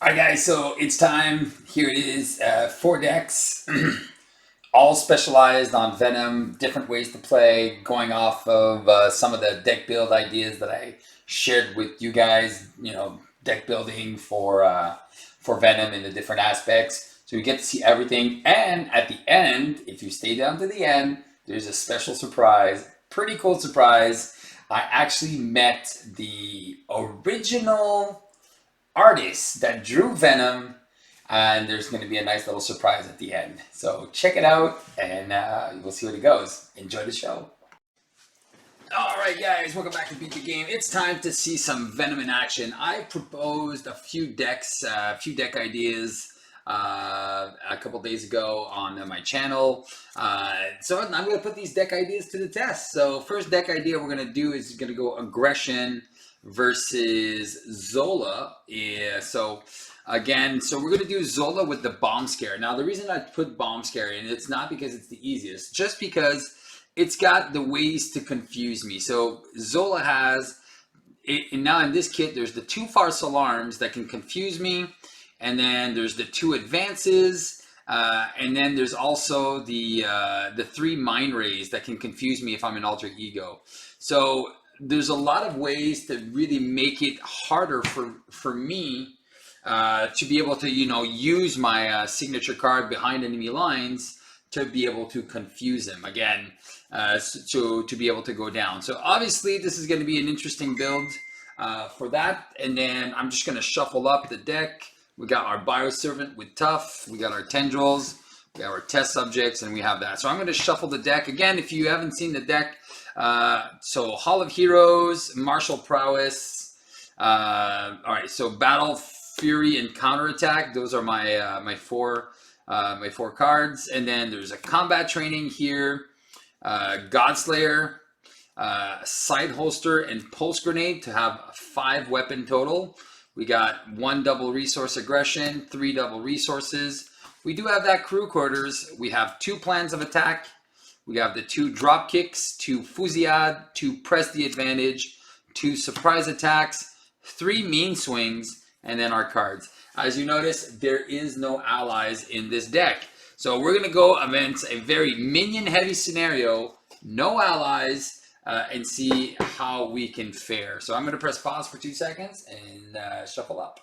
Alright guys, so it's time. Here it is, 4 decks, all specialized on Venom, different ways to play, going off of some of the deck build ideas that I shared with you guys, deck building for Venom in the different aspects. So you get to see everything, and at the end, if you stay down to the end, there's a special surprise, pretty cool surprise. I actually met the original artist that drew Venom, and there's going to be a nice little surprise at the end. So check it out, and we'll see what it goes. Enjoy the show. All right, guys, welcome back to Beat the Game. It's time to see some Venom in action. I proposed a few decks, a few deck ideas a couple days ago on my channel. So I'm going to put these deck ideas to the test. So first deck idea we're going to do is going to go aggression versus Zola. Yeah, so again, so we're going to do Zola with the bomb scare. Now, the reason I put bomb scare in, it's not because it's the easiest, just because it's got the ways to confuse me. So Zola has, and now in this kit, there's the 2 false alarms that can confuse me, and then there's the 2 advances, and then there's also the 3 mind rays that can confuse me if I'm an alter ego. So there's a lot of ways to really make it harder for me to be able to, use my signature card behind enemy lines to be able to confuse them again, to be able to go down. So obviously this is going to be an interesting build for that. And then I'm just going to shuffle up the deck. We got our Bioservant with Tough. We got our Tendrils. We have our Test Subjects, and we have that. So I'm going to shuffle the deck. Again, if you haven't seen the deck, so Hall of Heroes, Martial Prowess. All right, so Battle, Fury, and Counterattack. Those are my four cards. And then there's a Combat Training here, Godslayer, Side Holster, and Pulse Grenade to have a 5 weapon total. We got 1 double resource aggression, 3 double resources. We do have that crew quarters. We have 2 plans of attack. We have the 2 drop kicks, 2 fusillade, 2 press the advantage, 2 surprise attacks, 3 mean swings, and then our cards. As you notice, there is no allies in this deck. So we're going to go against a very minion heavy scenario, no allies, and see how we can fare. So I'm going to press pause for 2 seconds and shuffle up.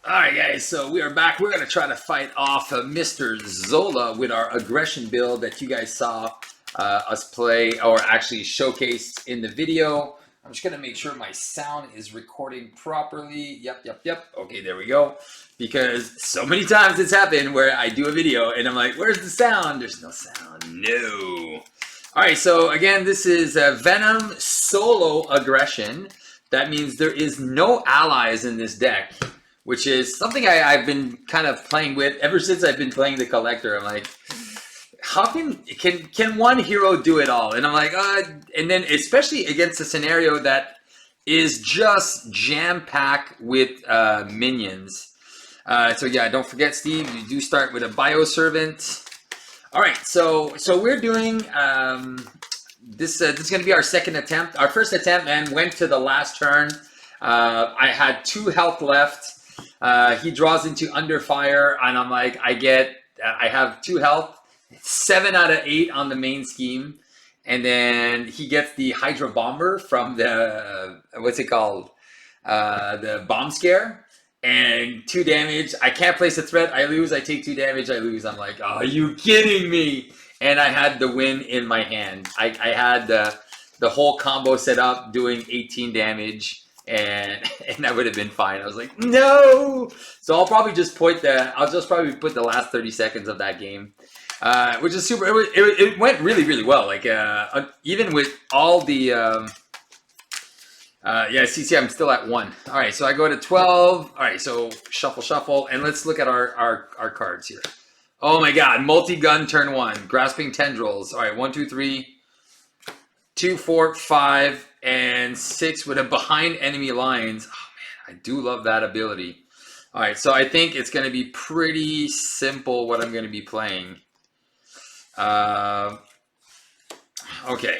All right, guys, so we are back. We're going to try to fight off Mr. Zola with our aggression build that you guys saw us play, or actually showcased in the video. I'm just going to make sure my sound is recording properly. Yep. Okay, there we go. Because so many times it's happened where I do a video and I'm like, where's the sound? There's no sound. No. All right, so again, this is Venom solo aggression. That means there is no allies in this deck, which is something I've been kind of playing with ever since I've been playing the collector. I'm like, how can one hero do it all? And I'm like, and then especially against a scenario that is just jam-packed with minions. So yeah, don't forget, Steve, you do start with a Bioservant. All right, so we're doing this is going to be our second attempt. Our first attempt, man, went to the last turn. I had 2 health left. He draws into under fire, and I'm like, I have 2 health, 7 out of 8 on the main scheme, and then he gets the Hydra Bomber from the what's it called, the bomb scare, and 2 damage. I can't place a threat. I lose. I take 2 damage. I lose. I'm like, oh, are you kidding me? And I had the win in my hand. I had the whole combo set up, doing 18 damage. And that would have been fine. I was like, no. So I'll probably just put the last 30 seconds of that game, which is super. It went really well. Like even with all the yeah, see, I'm still at 1. All right, so I go to 12. All right, so shuffle, and let's look at our cards here. Oh my God, multi-gun turn 1, grasping tendrils. All right, 1, 2, 3, 2, 4, 5, and 6 with a behind enemy lines. Oh man, I do love that ability. All right, so I think it's going to be pretty simple what I'm going to be playing. Okay.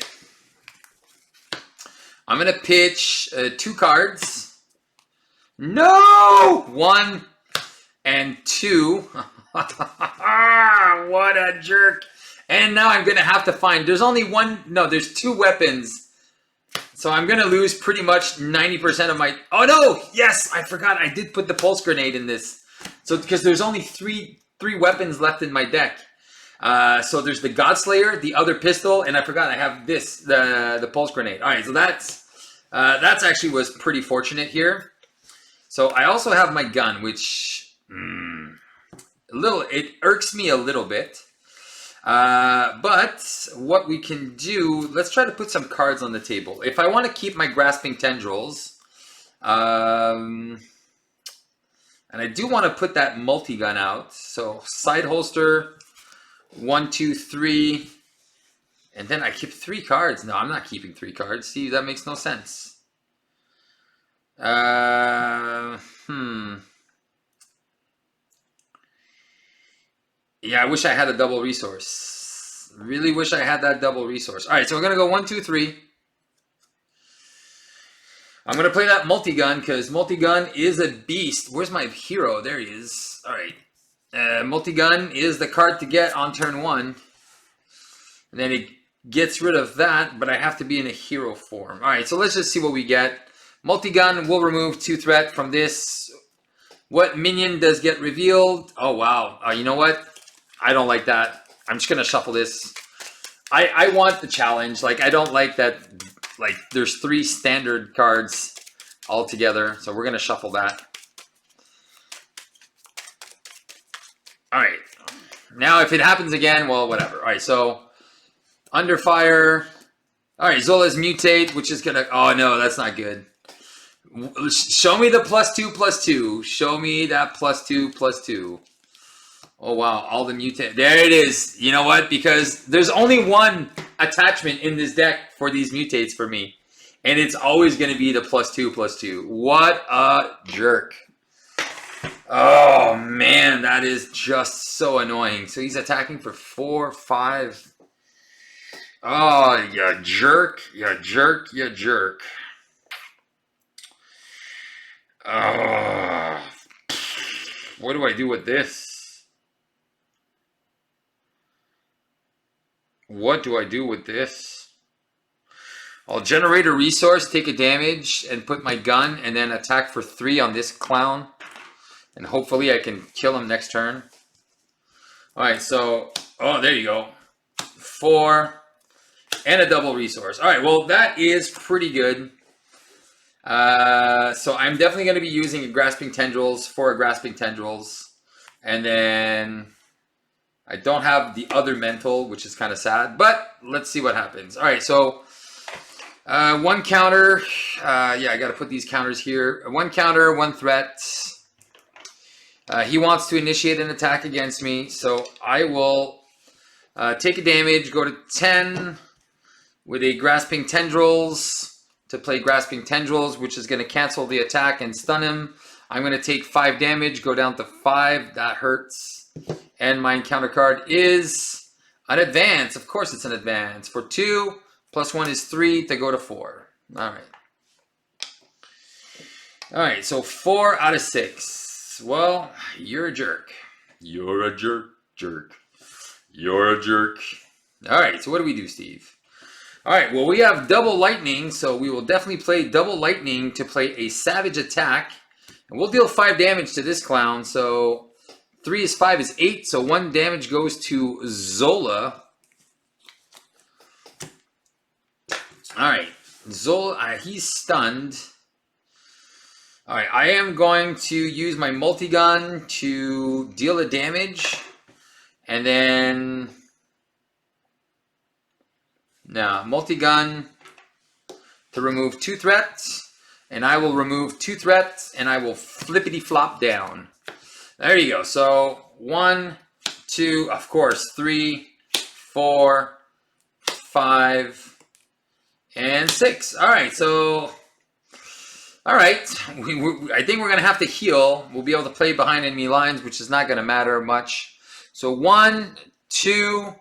I'm going to pitch 2 cards. No! 1 and 2. What a jerk. And now I'm going to have to find... There's only one... No, there's 2 weapons. So I'm going to lose pretty much 90% of my... Oh, no! Yes! I forgot. I did put the pulse grenade in this. So because there's only three weapons left in my deck. So there's the Godslayer, the other pistol, and I forgot I have this, the pulse grenade. All right, so that's actually was pretty fortunate here. So I also have my gun, which it irks me a little bit. But what we can do, let's try to put some cards on the table. If I want to keep my grasping tendrils, and I do want to put that multi-gun out. So side holster, 1, 2, 3, and then I keep 3 cards. No, I'm not keeping 3 cards. See, that makes no sense. Yeah, I wish I had a double resource. Really wish I had that double resource. All right, so we're going to go 1, 2, 3. I'm going to play that multi-gun because multi-gun is a beast. Where's my hero? There he is. All right. Multi-gun is the card to get on turn 1. And then it gets rid of that, but I have to be in a hero form. All right, so let's just see what we get. Multi-gun will remove 2 threat from this. What minion does get revealed? Oh, wow. You know what? I don't like that. I'm just going to shuffle this. I want the challenge. Like, I don't like that. Like, there's 3 standard cards all together. So we're going to shuffle that. All right. Now, if it happens again, well, whatever. All right, so under fire. All right, Zola's mutate, which is going to... Oh, no, that's not good. Show me the +2/+2. Show me that +2/+2. Oh, wow. All the mutate. There it is. You know what? Because there's only one attachment in this deck for these mutates for me. And it's always going to be the +2/+2. What a jerk. Oh, man. That is just so annoying. So he's attacking for 4, 5. Oh, you jerk. You jerk. You jerk. What do I do with this? What do I do with this? I'll generate a resource, take a damage, and put my gun, and then attack for 3 on this clown. And hopefully I can kill him next turn. Alright, so... Oh, there you go. 4. And a double resource. Alright, well, that is pretty good. So I'm definitely going to be using a grasping tendrils for a grasping tendrils, and then I don't have the other mental, which is kind of sad, but let's see what happens. All right, so 1 counter. Yeah, I got to put these counters here. 1 counter, 1 threat. He wants to initiate an attack against me, so I will take a damage, go to 10 with a grasping tendrils. To play Grasping Tendrils, which is going to cancel the attack and stun him. I'm going to take 5 damage, go down to 5. That hurts. And my encounter card is an advance. Of course it's an advance. For 2, +1 is 3 to go to 4. All right. All right, so 4 out of 6. Well, you're a jerk. You're a jerk, jerk. You're a jerk. All right, so what do we do, Steve? All right, well, we have double lightning, so we will definitely play double lightning to play a savage attack. And we'll deal 5 damage to this clown, so 3 is 5 is 8, so 1 damage goes to Zola. All right, Zola, he's stunned. All right, I am going to use my multi-gun to deal a damage, and then... Now, multi-gun to remove 2 threats, and I will remove 2 threats, and I will flippity-flop down. There you go. So, 1, 2, of course, 3, 4, 5, and 6. All right, so, all right. I think we're going to have to heal. We'll be able to play behind enemy lines, which is not going to matter much. So, 1, 2,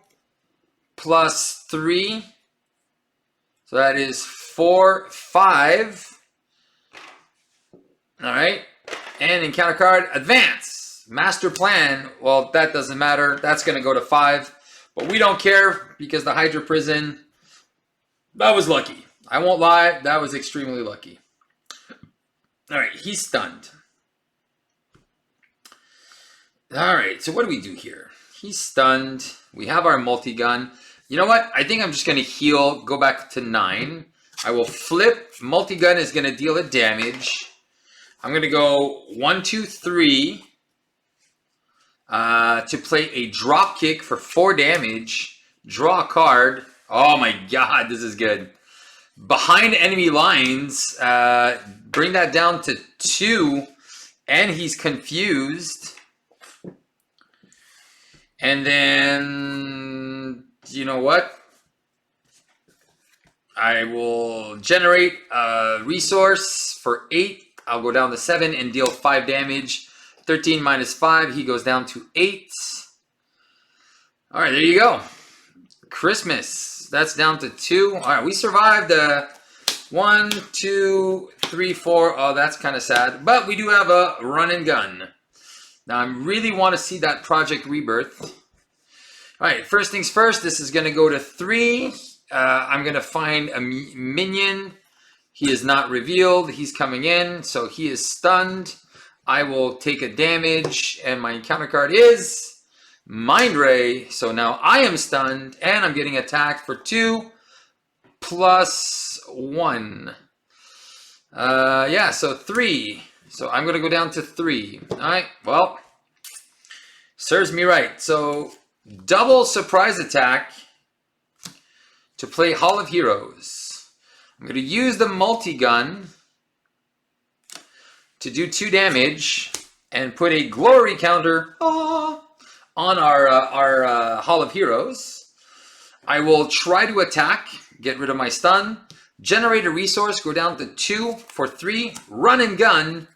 plus 3. So that is 4, 5. All right. And encounter card, advance. Master plan, well, that doesn't matter. That's going to go to 5. But we don't care because the Hydra Prison, that was lucky. I won't lie, that was extremely lucky. All right, he's stunned. All right, so what do we do here? He's stunned. We have our multi-gun. You know what? I think I'm just going to heal, go back to 9. I will flip. Multi-gun is going to deal a damage. I'm going to go 1, 2, 3 to play a drop kick for 4 damage. Draw a card. Oh my god, this is good. Behind enemy lines, bring that down to 2, and he's confused. And then, you know what? I will generate a resource for 8. I'll go down to 7 and deal 5 damage. 13 minus 5, he goes down to 8. All right, there you go. Christmas, that's down to 2. All right, we survived 1, 2, 3, 4. Oh, that's kind of sad. But we do have a run and gun. Now, I really want to see that Project Rebirth. All right, first things first, this is going to go to 3. I'm going to find a minion. He is not revealed. He's coming in, so he is stunned. I will take a damage, and my encounter card is Mind Ray. So now I am stunned, and I'm getting attacked for 2 plus 1. Yeah, so 3. So I'm going to go down to 3. All right, well, serves me right. So double surprise attack to play Hall of Heroes. I'm going to use the multi-gun to do 2 damage and put a glory counter on our Hall of Heroes. I will try to attack, get rid of my stun, generate a resource, go down to 2 for 3, run and gun,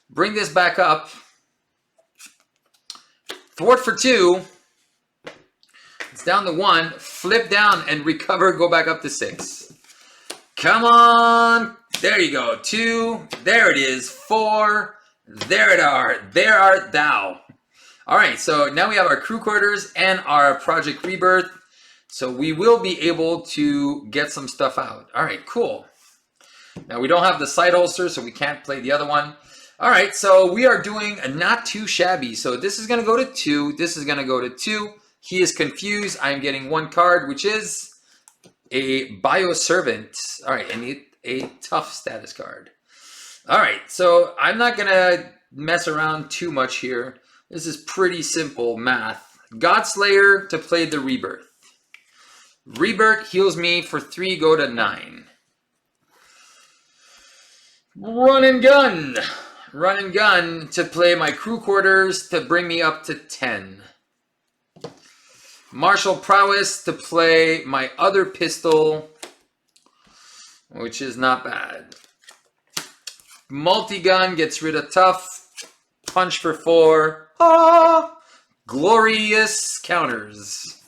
bring this back up, thwart for 2, it's down to 1, flip down and recover, go back up to 6. Come on, there you go, 2, there it is, 4, there art thou. All right, so now we have our crew quarters and our Project Rebirth, so we will be able to get some stuff out. All right, cool. Now we don't have the side holster, so we can't play the other one. All right, so we are doing a not too shabby. So this is gonna go to 2, this is gonna go to 2. He is confused, I'm getting 1 card, which is a Bioservant. All right, and a tough status card. All right, so I'm not gonna mess around too much here. This is pretty simple math. Godslayer to play the Rebirth. Rebirth heals me for 3, go to 9. Run and gun. Run and gun to play my crew quarters to bring me up to 10. Martial prowess to play my other pistol, which is not bad. Multi-gun gets rid of tough. Punch for 4. Ah! Glorious counters.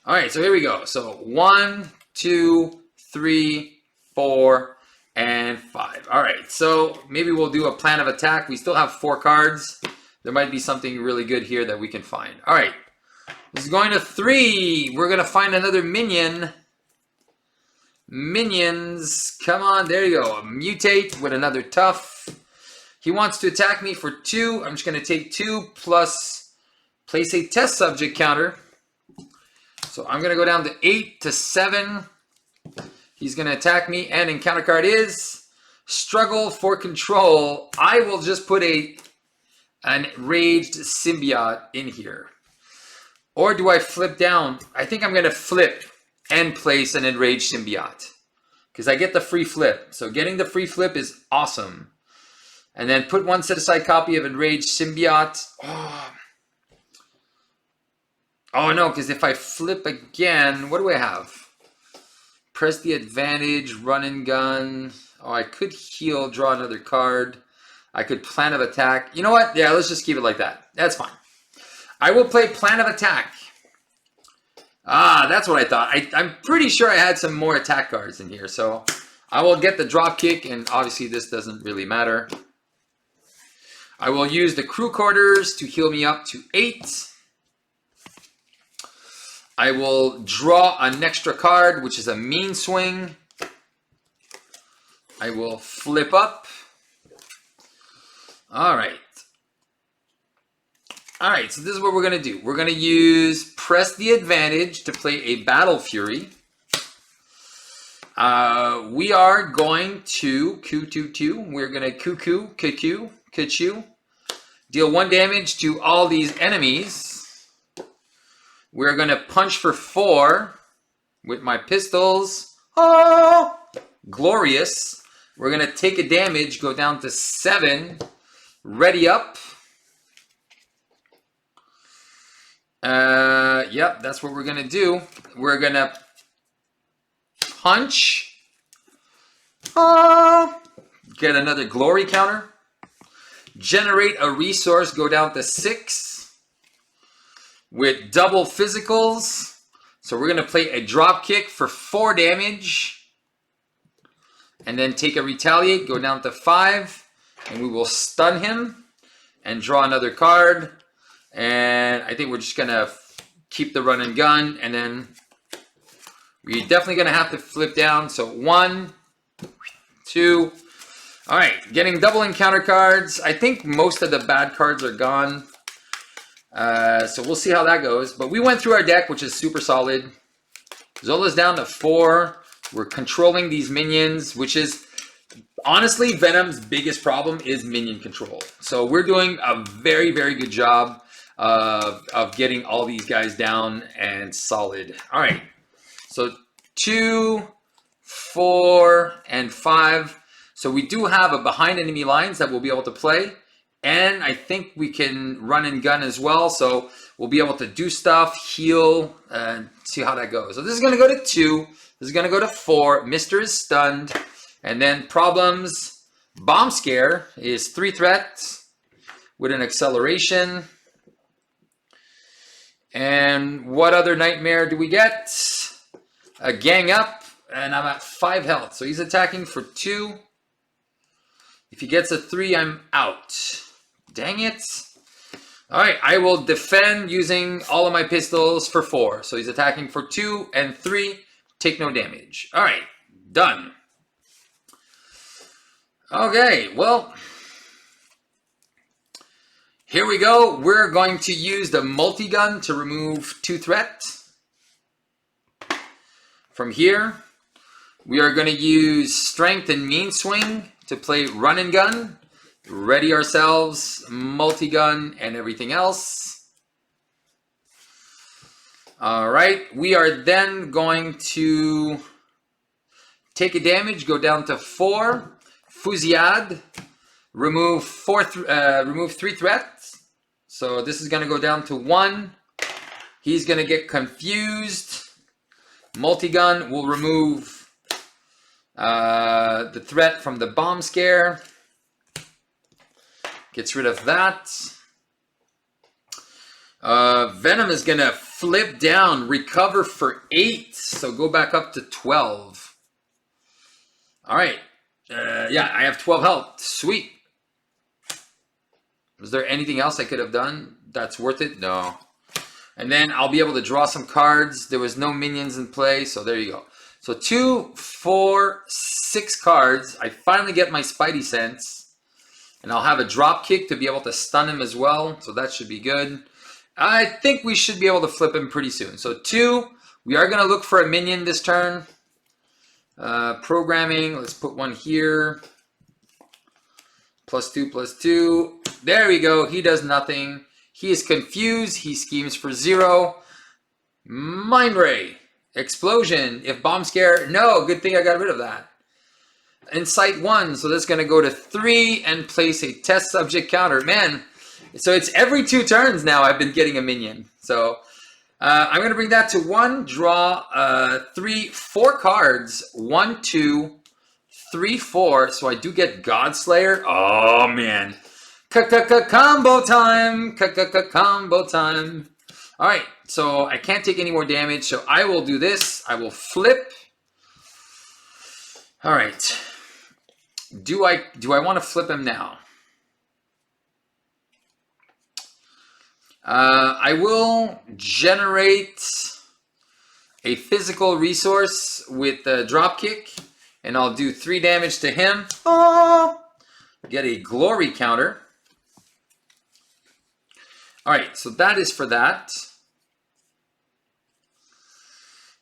All right, so here we go. So 1, 2, 3, 4, and 5. All right, so maybe we'll do a plan of attack. We still have 4 cards. There might be something really good here that we can find. All right, this is going to 3. We're going to find another minion. Minions, come on, there you go. Mutate with another tough. He wants to attack me for 2. I'm just going to take 2 plus place a test subject counter. So I'm going to go down to 8 to 7. He's going to attack me, and encounter card is Struggle for Control. I will just put an Enraged Symbiote in here. Or do I flip down? I think I'm going to flip and place an Enraged Symbiote, because I get the free flip. So getting the free flip is awesome. And then put 1 set-aside copy of Enraged Symbiote. Oh no, because if I flip again, what do I have? Press the advantage, run and gun. Oh, I could heal, draw another card. I could plan of attack. You know what? Yeah, let's just keep it like that. That's fine. I will play plan of attack. Ah, that's what I thought. I'm pretty sure I had some more attack cards in here. So I will get the drop kick, and obviously this doesn't really matter. I will use the crew quarters to heal me up to 8. I will draw an extra card, which is a mean swing. I will flip up. All right. All right, so this is what we're going to do. We're going to use press the advantage to play a Battle Fury. We are going to Q2. We're going to Q2. Deal 1 damage to all these enemies. We're going to punch for 4 with my pistols. Oh, glorious. We're going to take a damage, go down to 7. Ready up. Yep, that's what we're going to do. We're going to punch. Get another glory counter. Generate a resource, go down to 6. With double physicals. So we're going to play a drop kick for 4 damage. And then take a retaliate, go down to 5. And we will stun him. And draw another card. And I think we're just going to keep the run and gun. And then we're definitely going to have to flip down. So 1, 2. All right, getting double encounter cards. I think most of the bad cards are gone. So we'll see how that goes. But we went through our deck, which is super solid. Zola's down to 4. We're controlling these minions, which is honestly Venom's biggest problem is minion control. So we're doing a very, very good job of getting all these guys down and solid. All right, so 2, 4, and 5. So we do have a behind enemy lines that we'll be able to play. And I think we can run and gun as well. So we'll be able to do stuff, heal, and see how that goes. So this is going to go to 2. This is going to go to 4. Mister is stunned. And then problems. Bomb scare is 3 threats with an acceleration. And what other nightmare do we get? A gang up. And I'm at 5 health. So he's attacking for 2. If he gets a 3, I'm out. Dang it. All right, I will defend using all of my pistols for 4. So he's attacking for 2 and 3. Take no damage. All right, done. Okay, well, here we go. We're going to use the multi-gun to remove 2 threats. From here, we are going to use strength and mean swing to play run and gun. Ready ourselves, multi-gun, and everything else. All right, we are then going to take a damage, go down to 4. Fusillade, remove 3 threats. So this is going to go down to 1. He's going to get confused. Multi-gun will remove the threat from the bomb scare. Gets rid of that. Venom is going to flip down, recover for 8. So go back up to 12. All right. Yeah, I have 12 health. Sweet. Was there anything else I could have done that's worth it? No. And then I'll be able to draw some cards. There was no minions in play, so there you go. So 2, 4, 6 cards. I finally get my Spidey sense. And I'll have a drop kick to be able to stun him as well. So that should be good. I think we should be able to flip him pretty soon. So 2, we are going to look for a minion this turn. Programming, let's put 1 here. +2, +2. There we go. He does nothing. He is confused. He schemes for 0. Mind Ray. Explosion. If bomb scare. No, good thing I got rid of that. Incite 1. So that's going to go to 3 and place a test subject counter. Man, so it's every 2 turns now I've been getting a minion. So I'm going to bring that to 1. Draw 3, 4 cards. 1, 2, 3, 4. So I do get Godslayer. Oh, man. Combo time. Combo time. All right. So I can't take any more damage. So I will do this. I will flip. All right. Do I want to flip him now? I will generate a physical resource with the drop kick, and I'll do 3 damage to him. Oh! Get a glory counter. All right, so that is for that.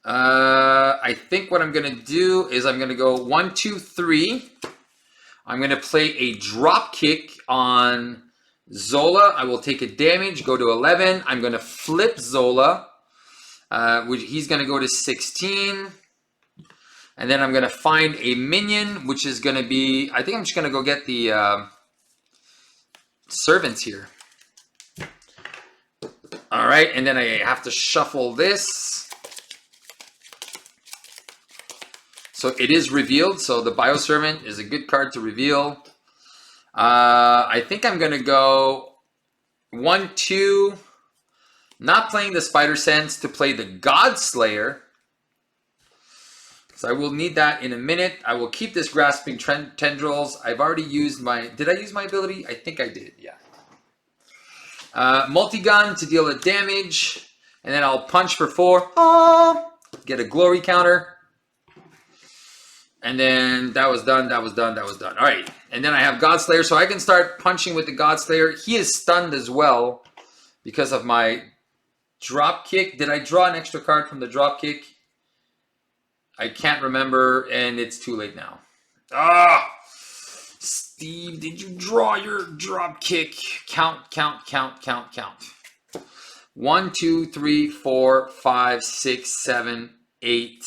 I think what I'm going to do is I'm going to go 1, 2, 3. I'm going to play a drop kick on Zola. I will take a damage, go to 11. I'm going to flip Zola, which he's going to go to 16. And then I'm going to find a minion, which is going to be, I think I'm just going to go get the servants here. All right, and then I have to shuffle this. So it is revealed, so the Bioservant is a good card to reveal. I think I'm going to go 1, 2, not playing the Spider Sense to play the God Slayer. So I will need that in a minute. I will keep this Grasping Tendrils. I've already used my, did I use my ability? I think I did, yeah. Multi-gun to deal a damage, and then I'll punch for 4. Oh, get a glory counter. And then that was done, that was done, that was done. All right, and then I have God Slayer, so I can start punching with the God Slayer. He is stunned as well because of my drop kick. Did I draw an extra card from the drop kick? I can't remember, and it's too late now. Ah, Steve, did you draw your drop kick? Count, count, count, count, count. 1, 2, 3, 4, 5, 6, 7, 8,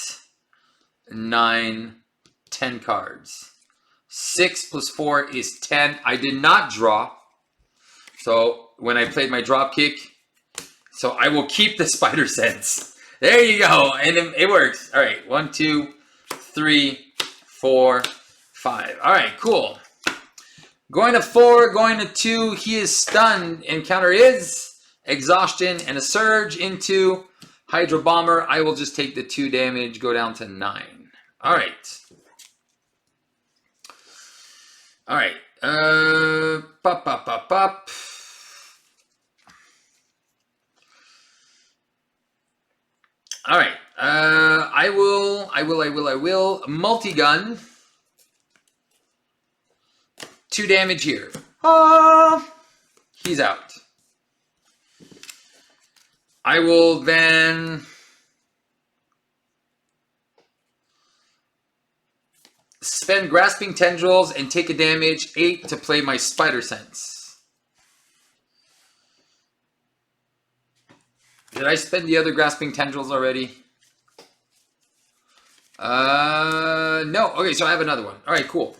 9, 10 cards. 6 plus 4 is 10. I did not draw. So when I played my drop kick, so I will keep the Spider Sense. There you go. And it works. All right. 1, 2, 3, 4, 5. All right, cool. Going to 4, going to 2. He is stunned. And counter is exhaustion and a surge into Hydro Bomber. I will just take the 2 damage, go down to 9. All right. All right. Pop, pop, pop, pop. All right. I will. Multi-gun. 2 damage here. He's out. I will then spend Grasping Tendrils and take a damage 8 to play my Spider Sense. Did I spend the other Grasping Tendrils already? No. Okay, so I have another one. All right, cool.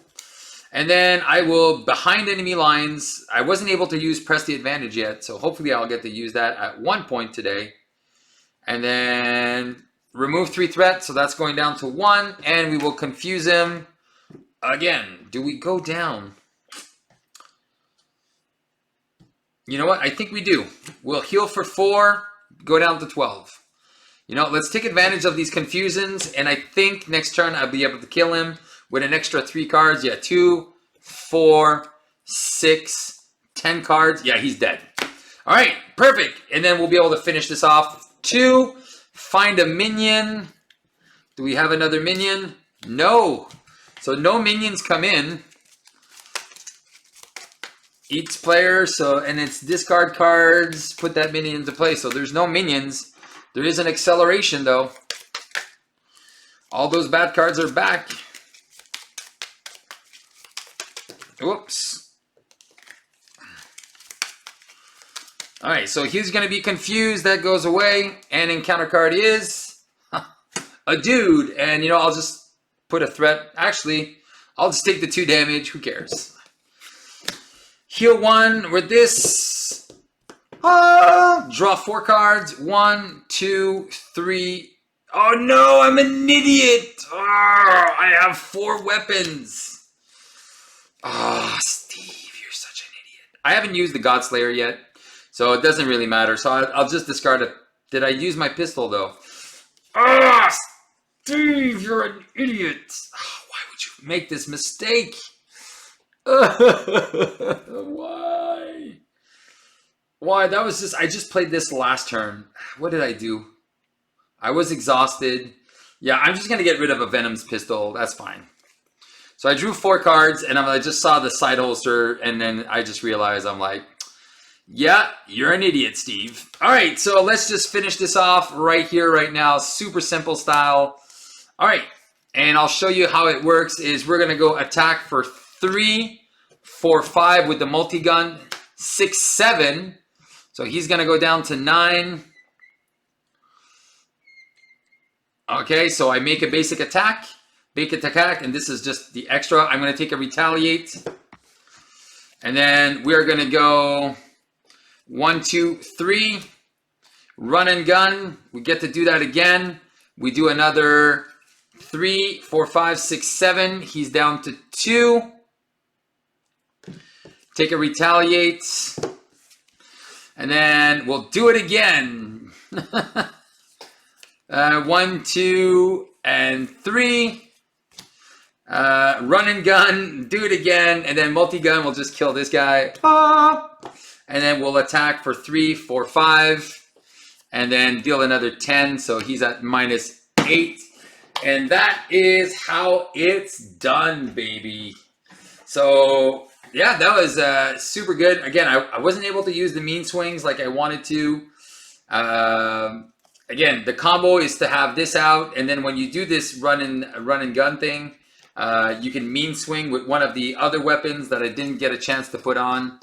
And then I will, behind enemy lines, I wasn't able to use Press the Advantage yet, so hopefully I'll get to use that at one point today. And then remove 3 threats, so that's going down to 1, and we will confuse him again. Do we go down? You know what? I think we do. We'll heal for 4, go down to 12. You know, let's take advantage of these confusions, and I think next turn I'll be able to kill him with an extra 3 cards. Yeah, 2, 4, 6, 10 cards. Yeah, he's dead. All right, perfect. And then we'll be able to finish this off. 2, find a minion. Do we have another minion? No. So no minions come in. Each player, so, and it's discard cards, put that minion into play. So there's no minions. There is an acceleration though. All those bad cards are back. Whoops. All right, so he's going to be confused. That goes away. And encounter card is a dude. And, you know, I'll just put a threat. Actually, I'll just take the 2 damage. Who cares? Heal 1 with this. Draw 4 cards. 1, 2, 3. Oh, no, I'm an idiot. Oh, I have 4 weapons. Oh, Steve, you're such an idiot. I haven't used the God Slayer yet, so it doesn't really matter. So I'll just discard it. Did I use my pistol, though? Oh, Steve, you're an idiot. Oh, why would you make this mistake? Why? Why, that was just, I just played this last turn. What did I do? I was exhausted. Yeah, I'm just going to get rid of a Venom's pistol. That's fine. So I drew 4 cards, and I just saw the side holster, and then I just realized, I'm like, yeah, you're an idiot, Steve. All right, so let's just finish this off right here, right now. Super simple style. All right, and I'll show you how it works. Is we're going to go attack for 3, 4, 5 with the multi-gun, 6, 7. So he's going to go down to 9. Okay, so I make a basic attack, and this is just the extra. I'm going to take a retaliate. And then we're going to go 1, 2, 3. Run and gun. We get to do that again. We do another 3, 4, 5, 6, 7. He's down to 2. Take a retaliate. And then we'll do it again. 1, 2, and 3. Run and gun, do it again, and then multi-gun will just kill this guy. And then we'll attack for 3, 4, 5, and then deal another 10, so he's at -8. And that is how it's done, baby. So yeah, that was super good. Again, I wasn't able to use the mean swings like I wanted to. Again, the combo is to have this out, and then when you do this run and gun thing, you can mean swing with one of the other weapons that I didn't get a chance to put on.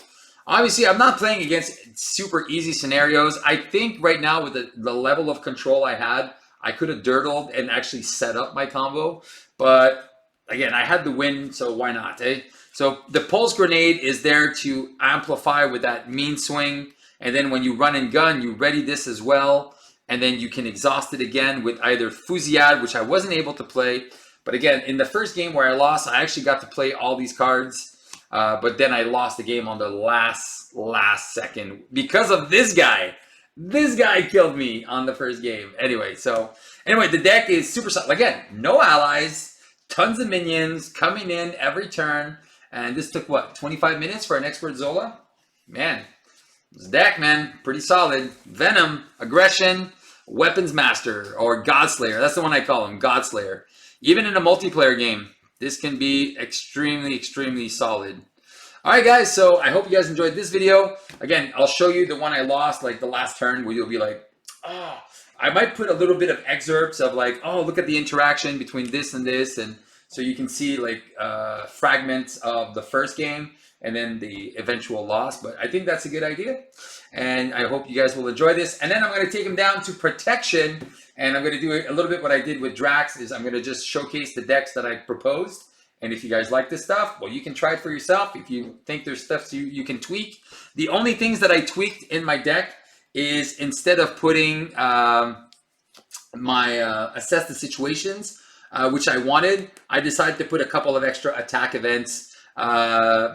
Obviously, I'm not playing against super easy scenarios. I think right now with the level of control I had, I could have dirtled and actually set up my combo. But again, I had the win, so why not, eh? So the pulse grenade is there to amplify with that mean swing. And then when you run and gun, you ready this as well. And then you can exhaust it again with either Fusillade, which I wasn't able to play. But again, in the first game where I lost, I actually got to play all these cards. But then I lost the game on the last second because of this guy. This guy killed me on the first game. Anyway, the deck is super solid. Again, no allies, tons of minions coming in every turn. And this took, what, 25 minutes for an expert Zola? Man, this deck, man, pretty solid. Venom, aggression, weapons master, or Godslayer. That's the one I call him, Godslayer. Even in a multiplayer game, this can be extremely, extremely solid. All right, guys, so I hope you guys enjoyed this video. Again, I'll show you the one I lost, like the last turn, where you'll be like, oh, I might put a little bit of excerpts of like, oh, look at the interaction between this and this, and so you can see like fragments of the first game and then the eventual loss. But I think that's a good idea, and I hope you guys will enjoy this. And then I'm going to take him down to protection, and I'm going to do a little bit what I did with Drax, is I'm going to just showcase the decks that I proposed. And if you guys like this stuff, well, you can try it for yourself. If you think there's stuff you can tweak. The only things that I tweaked in my deck is instead of putting my assess the situations, which I wanted, I decided to put a couple of extra attack events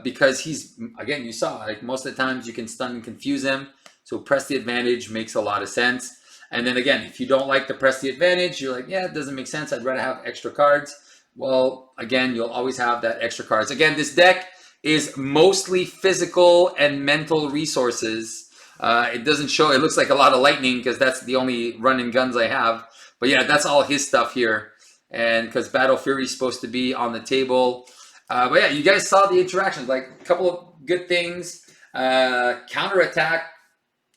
because he's, again, you saw, like most of the times you can stun and confuse him. So press the advantage makes a lot of sense. And then again, if you don't like the press the advantage, you're like, yeah, it doesn't make sense. I'd rather have extra cards. Well, again, you'll always have that extra cards. Again, this deck is mostly physical and mental resources. It doesn't show, it looks like a lot of lightning because that's the only running guns I have. But yeah, that's all his stuff here. And because Battle Fury is supposed to be on the table. But yeah, you guys saw the interactions, like a couple of good things. Counterattack,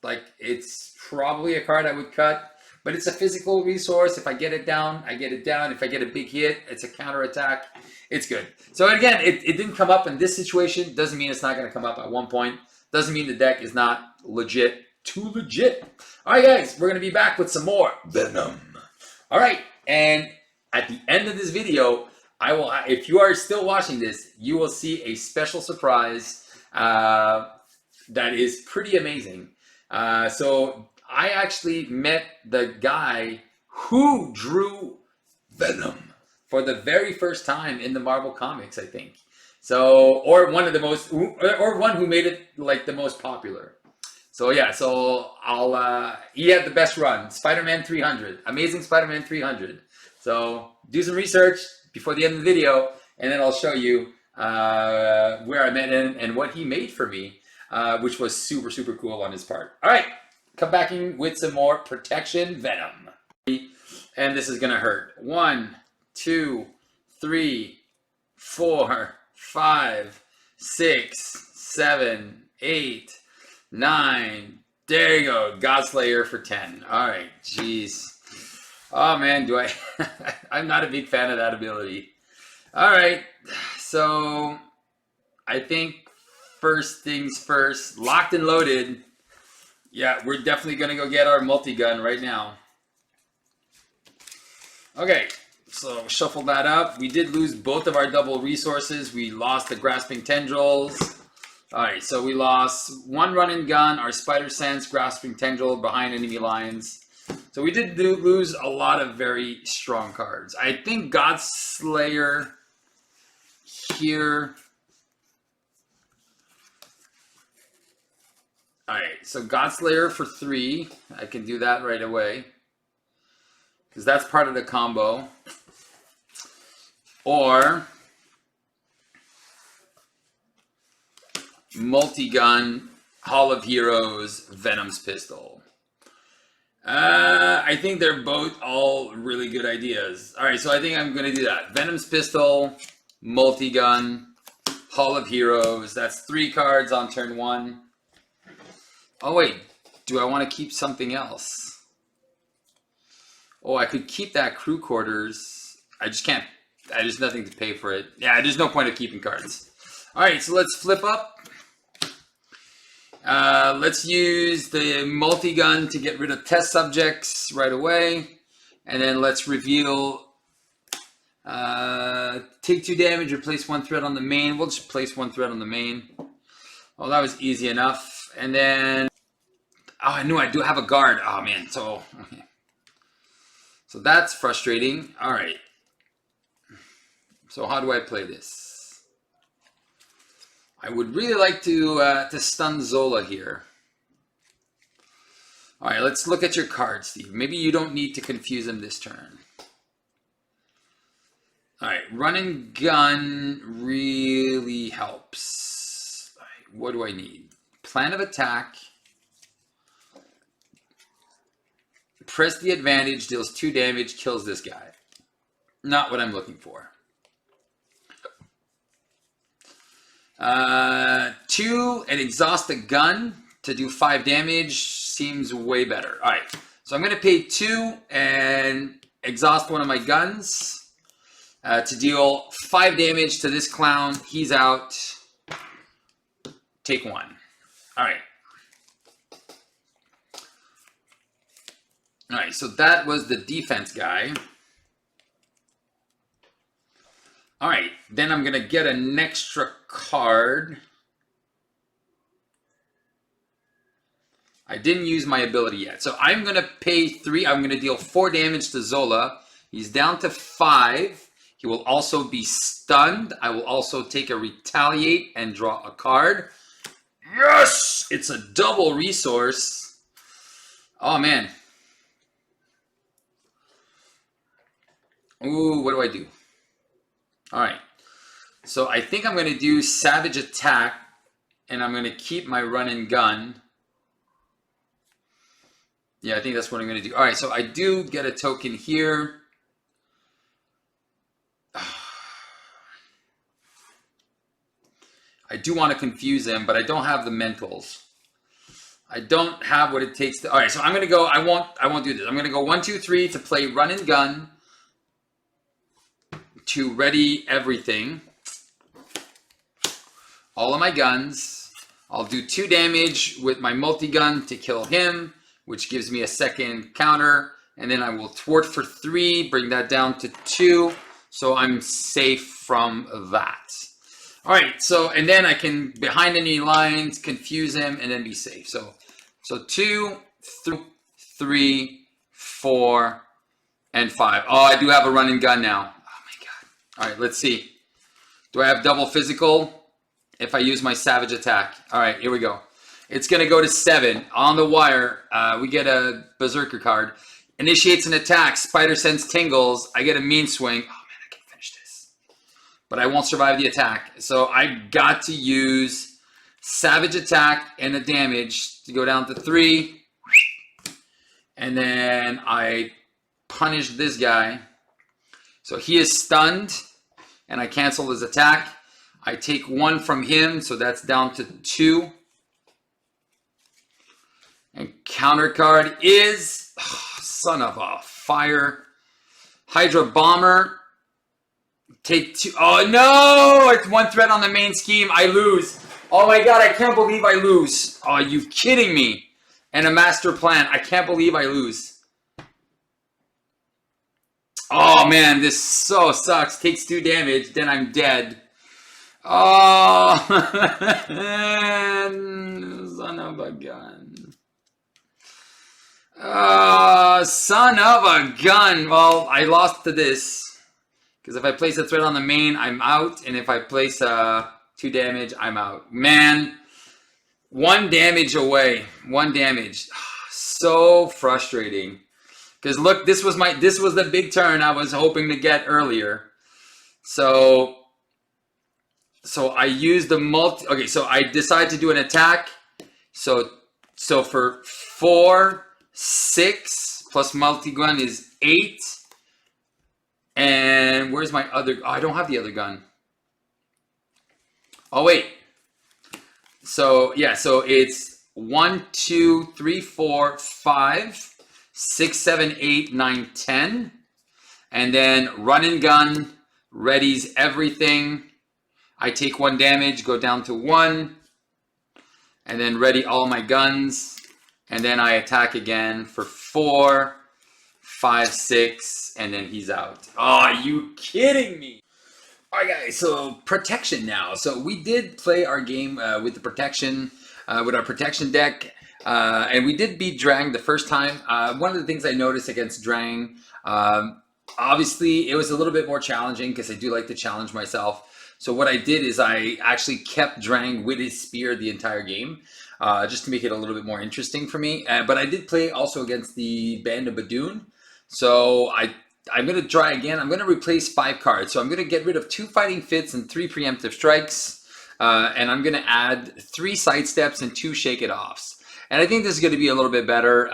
like it's probably a card I would cut. But it's a physical resource. If I get it down, I get it down. If I get a big hit, it's a counterattack. It's good. So again, it didn't come up in this situation. Doesn't mean it's not going to come up at one point. Doesn't mean the deck is not legit. Too legit. All right, guys. We're going to be back with some more Venom. All right. And at the end of this video, I will, if you are still watching this, you will see a special surprise that is pretty amazing. So I actually met the guy who drew Venom for the very first time in the Marvel comics, I think. So, or one of the most, or one who made it like the most popular. So yeah, so he had the best run, Spider-Man 300, Amazing Spider-Man 300. So do some research before the end of the video, and then I'll show you where I met him and what he made for me. which was super, super cool on his part. All right, come back in with some more protection Venom. And this is going to hurt. 1, 2, 3, 4, 5, 6, 7, 8, 9. There you go. Godslayer for 10. All right. Jeez. Oh, man. I'm not a big fan of that ability. All right. So I think first things first. Locked and loaded. Yeah, we're definitely going to go get our multi-gun right now. Okay. So shuffle that up. We did lose both of our double resources. We lost the grasping tendrils. All right, so we lost one run and gun, our spider sense, grasping tendril behind enemy lines. So we did lose a lot of very strong cards. I think Godslayer here. All right, so Godslayer for 3. I can do that right away because that's part of the combo. Or multi-gun, Hall of Heroes, Venom's pistol. I think they're both all really good ideas. All right, so I think I'm going to do that. Venom's pistol, multi-gun, Hall of Heroes. That's 3 cards on turn 1. Oh, wait. Do I want to keep something else? Oh, I could keep that crew quarters. I just can't. There's nothing to pay for it. Yeah, there's no point of keeping cards. All right, so let's flip up. Let's use the multi-gun to get rid of test subjects right away. And then let's reveal, take 2 damage or place 1 threat on the main. We'll just place 1 threat on the main. Oh, that was easy enough. And then, oh, I knew I do have a guard. Oh, man. So, okay. So that's frustrating. All right. So how do I play this? I would really like to stun Zola here. All right, let's look at your card, Steve. Maybe you don't need to confuse him this turn. All right, run and gun really helps. All right, what do I need? Plan of attack. Press the advantage, deals 2 damage, kills this guy. Not what I'm looking for. 2 and exhaust a gun to do 5 damage seems way better. All right, so I'm going to pay 2 and exhaust one of my guns to deal 5 damage to this clown. He's out. Take 1. All right. All right, so that was the defense guy. All right, then I'm going to get an extra card. I didn't use my ability yet. So I'm going to pay 3. I'm going to deal 4 damage to Zola. He's down to 5. He will also be stunned. I will also take a retaliate and draw a card. Yes! It's a double resource. Oh, man. Ooh, what do I do? All right, so I think I'm going to do Savage Attack, and I'm going to keep my run and gun. Yeah, I think that's what I'm going to do. All right, so I do get a token here. I do want to confuse him, but I don't have the mentals. I don't have what it takes to. All right, so I'm going to go. I won't do this. I'm going to go 1, 2, 3 to play run and gun. To ready everything. All of my guns. I'll do 2 damage with my multi-gun to kill him, which gives me a second counter. And then I will thwart for 3, bring that down to 2. So I'm safe from that. All right, so, and then I can, behind any lines, confuse him and then be safe. So 2, 3, 4, and 5. Oh, I do have a run and gun now. All right, let's see. Do I have double physical if I use my Savage Attack? All right, here we go. It's going to go to 7. On the wire, we get a Berserker card. Initiates an attack. Spider Sense tingles. I get a mean swing. Oh, man, I can finish this. But I won't survive the attack. So I got to use savage attack and a damage to go down to 3. And then I punish this guy. So he is stunned and I cancel his attack. I take 1 from him, so that's down to 2. And counter card is, son of a fire, Hydra Bomber. Take 2. Oh no! It's 1 threat on the main scheme. I lose. Oh my god, I can't believe I lose. Oh, you kidding me? And a master plan. I can't believe I lose. Oh man, this so sucks. Takes 2 damage, then I'm dead. Oh, son of a gun. Son of a gun. Well, I lost to this. Because if I place a threat on the main, I'm out. And if I place 2 damage, I'm out. Man, 1 damage away. 1 damage. So frustrating. Because look, this was the big turn I was hoping to get earlier. So I used the multi. Okay, so I decided to do an attack. So for 4, 6 plus multi-gun is 8. And where's my other? Oh, I don't have the other gun. Oh wait. So yeah, so it's 1, 2, 3, 4, 5, 6, 7, 8, 9, 10, and then run and gun readies everything. I take 1 damage, go down to 1, and then ready all my guns, and then I attack again for 4, 5, 6, and then he's out. Oh, are you kidding me? All right, guys, so protection now. So we did play our game with the protection, with our protection deck, and we did beat Drang the first time. One of the things I noticed against Drang, obviously it was a little bit more challenging because I do like to challenge myself. So what I did is I actually kept Drang with his spear the entire game, just to make it a little bit more interesting for me. But I did play also against the Band of Badoon. So I'm going to try again. I'm going to replace 5 cards. So I'm going to get rid of 2 Fighting Fits and 3 Preemptive Strikes. And I'm going to add 3 Sidesteps and 2 Shake It Offs. And I think this is going to be a little bit better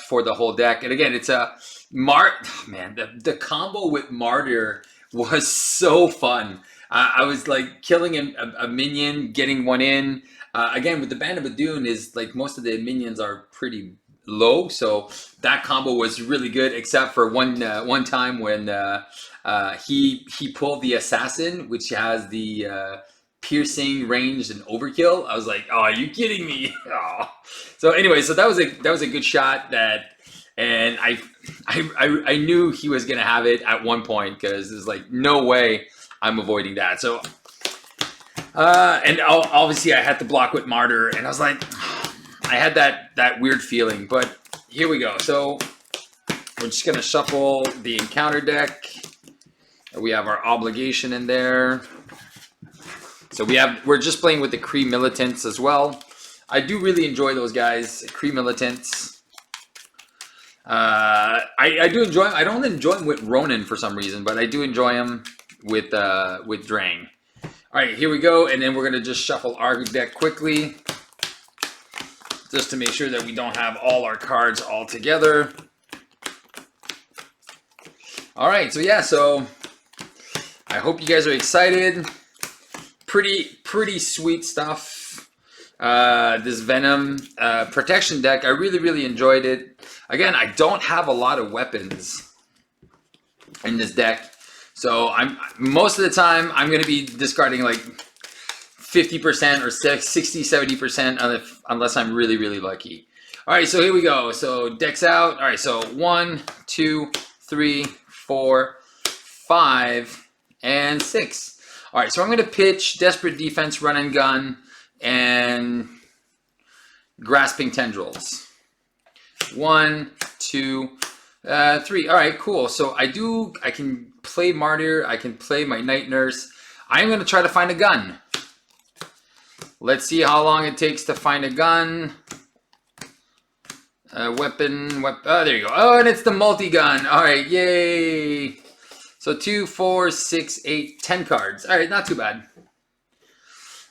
for the whole deck. And again, it's a man, the combo with Martyr was so fun. I was like killing a minion, getting 1 in. Again, with the Band of Badoon is like most of the minions are pretty low, so that combo was really good, except for one time when he pulled the assassin, which has the piercing, ranged, and overkill. I was like, oh, are you kidding me? Oh. So anyway, so that was a good shot and I knew he was gonna have it at one point because there's like no way I'm avoiding that. So and obviously I had to block with Martyr, and I was like, I had that weird feeling, but here we go. So we're just gonna shuffle the encounter deck. We have our obligation in there. So we're just playing with the Kree militants as well. I do really enjoy those guys, Kree militants. I do enjoy them. I don't enjoy them with Ronin for some reason, but I do enjoy them with Drang. All right, here we go, and then we're gonna just shuffle our deck quickly, just to make sure that we don't have all our cards all together. All right, so yeah, so I hope you guys are excited. Pretty sweet stuff. This Venom protection deck, I really enjoyed it. Again, I don't have a lot of weapons in this deck, so most of the time I'm going to be discarding like 50% or 60-70% unless I'm really lucky. All right, so here we go. So decks out. All right, so 1, 2, 3, 4, 5, and 6. All right, so I'm going to pitch Desperate Defense, Run and Gun, and Grasping Tendrils. 1, 2, 3. All right, cool. So I can play Martyr. I can play my Night Nurse. I'm going to try to find a gun. Let's see how long it takes to find a gun. Weapon. Oh, there you go. Oh, and it's the multi-gun. All right, yay. So 2, 4, 6, 8, 10 cards. All right, not too bad.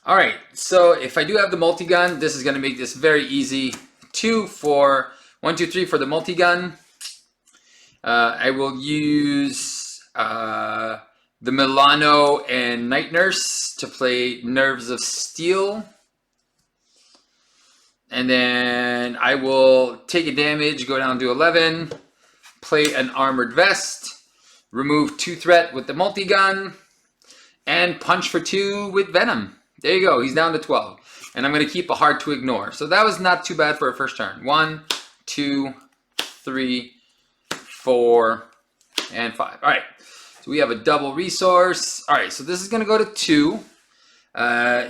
All right, so if I do have the multi-gun, this is going to make this very easy. 2 for 1, 2, 3 for the multi-gun. I will use the Milano and Night Nurse to play Nerves of Steel. And then I will take a damage, go down to 11, play an Armored Vest, remove 2 threat with the multi-gun, and punch for 2 with Venom. There you go, he's down to 12. And I'm going to keep a hard to ignore. So that was not too bad for a first turn. 1, 2, 3, 4, and 5. All right, so we have a double resource. All right, so this is going to go to 2.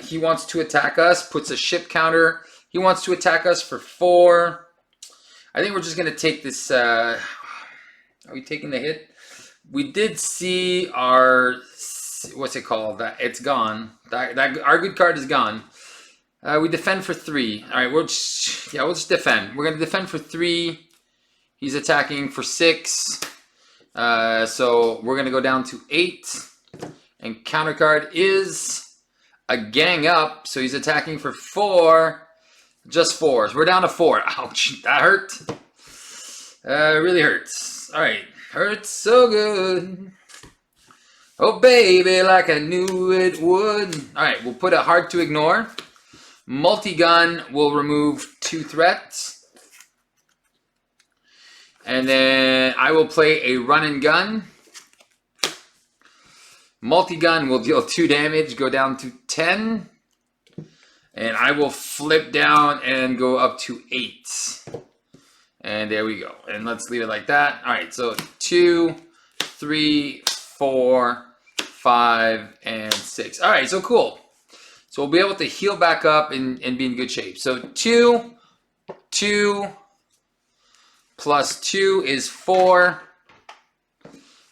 He wants to attack us, puts a ship counter. He wants to attack us for 4. I think we're just going to take this. Are we taking the hit? We did see our, what's it called? It's gone. Our good card is gone. We defend for 3. All right, we'll just defend. We're going to defend for 3. He's attacking for 6. So we're going to go down to 8. And counter card is a gang up. So he's attacking for 4. Just 4. So we're down to 4. Ouch, that hurt. Really hurts. All right, hurts so good. Oh baby, like I knew it would. All right, we'll put a hard to ignore. Multi-gun will remove 2 threats. And then I will play a run and gun. Multi-gun will deal 2 damage, go down to 10. And I will flip down and go up to 8. And there we go. And let's leave it like that. All right, so 2, 3, 4, 5, and 6. All right, so cool. So we'll be able to heal back up and be in good shape. So 2, 2, plus 2 is 4.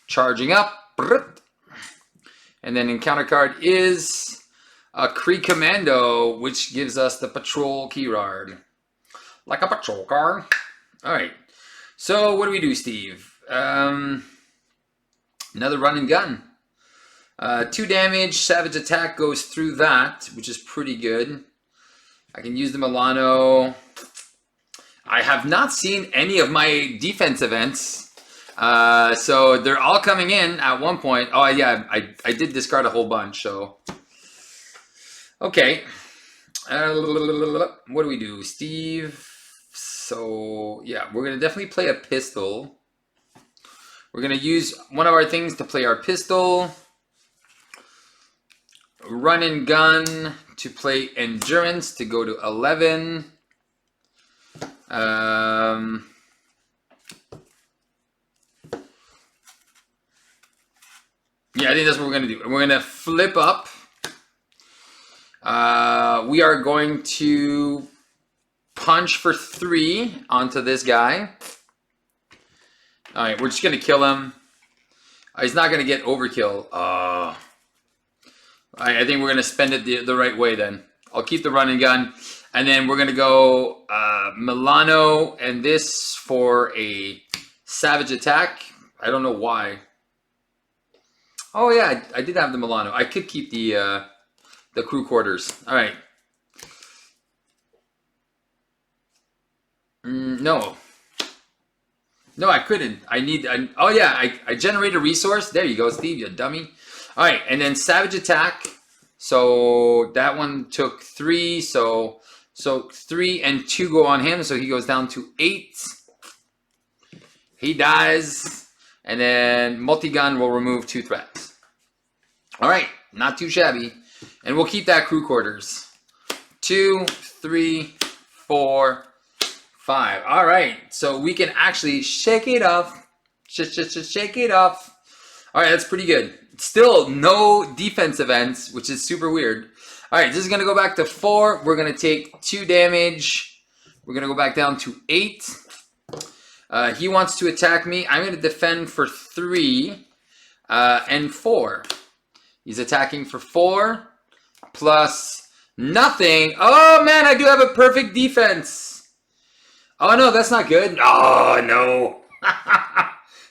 Charging up. And then encounter card is a Kree Commando, which gives us the Patrol Keyrard. Like a patrol car. Alright. So what do we do, Steve? Another run and gun. 2 damage, Savage Attack goes through that, which is pretty good. I can use the Milano. I have not seen any of my defense events. So they're all coming in at one point. Oh yeah, I did discard a whole bunch, so. Okay. What do we do, Steve? So yeah, we're gonna definitely play a pistol. We're gonna use one of our things to play our pistol. Run and gun to play endurance to go to 11. Yeah, I think that's what we're gonna do. We're gonna flip up. We are going to punch for 3 onto this guy. All right, we're just gonna kill him. He's not gonna get overkill. I think we're gonna spend it the right way then. I'll keep the run and gun, and then we're gonna go Milano and this for a Savage Attack. I don't know why. Oh yeah, I did have the Milano. I could keep the crew quarters. All right. No, I couldn't. Oh yeah, I generate a resource. There you go, Steve, you dummy. All right, and then Savage Attack. So that one took 3. So 3 and 2 go on him. So he goes down to 8. He dies. And then multi-gun will remove 2 threats. All right, not too shabby. And we'll keep that crew quarters. 2, 3, 4, 5. All right, so we can actually shake it off. Shake it off. All right, that's pretty good. Still no defense events, which is super weird. All right, this is going to go back to 4. We're going to take 2 damage. We're going to go back down to 8. He wants to attack me. I'm going to defend for 3 and 4. He's attacking for 4 plus nothing. Oh, man, I do have a perfect defense. Oh, no, that's not good. Oh, no.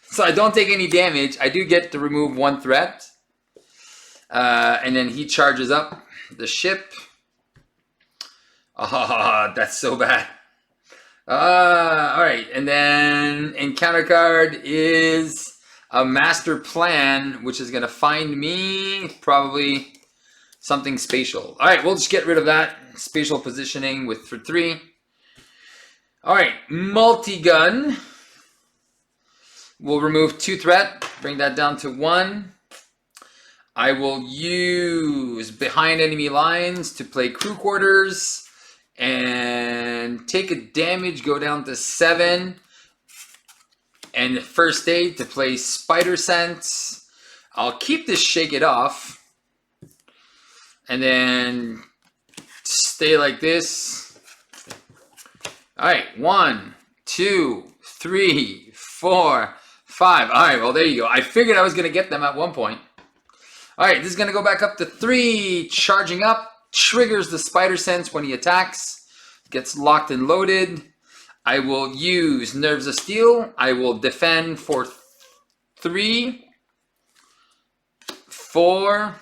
So I don't take any damage. I do get to remove 1 threat. And then he charges up. the ship. Ah, that's so bad. All right, and then encounter card is a master plan, which is gonna find me probably something spatial. All right, we'll just get rid of that spatial positioning for 3. All right, multi-gun. We'll remove 2 threat, bring that down to 1. I will use behind enemy lines to play crew quarters and take a damage, go down to 7. And first aid to play spider sense. I'll keep this shake it off. And then stay like this. All right, 1, 2, 3, 4, 5. All right, well, there you go. I figured I was going to get them at one point. All right, this is going to go back up to 3. Charging up. Triggers the spider sense when he attacks. Gets locked and loaded. I will use Nerves of Steel. I will defend for 3, 4,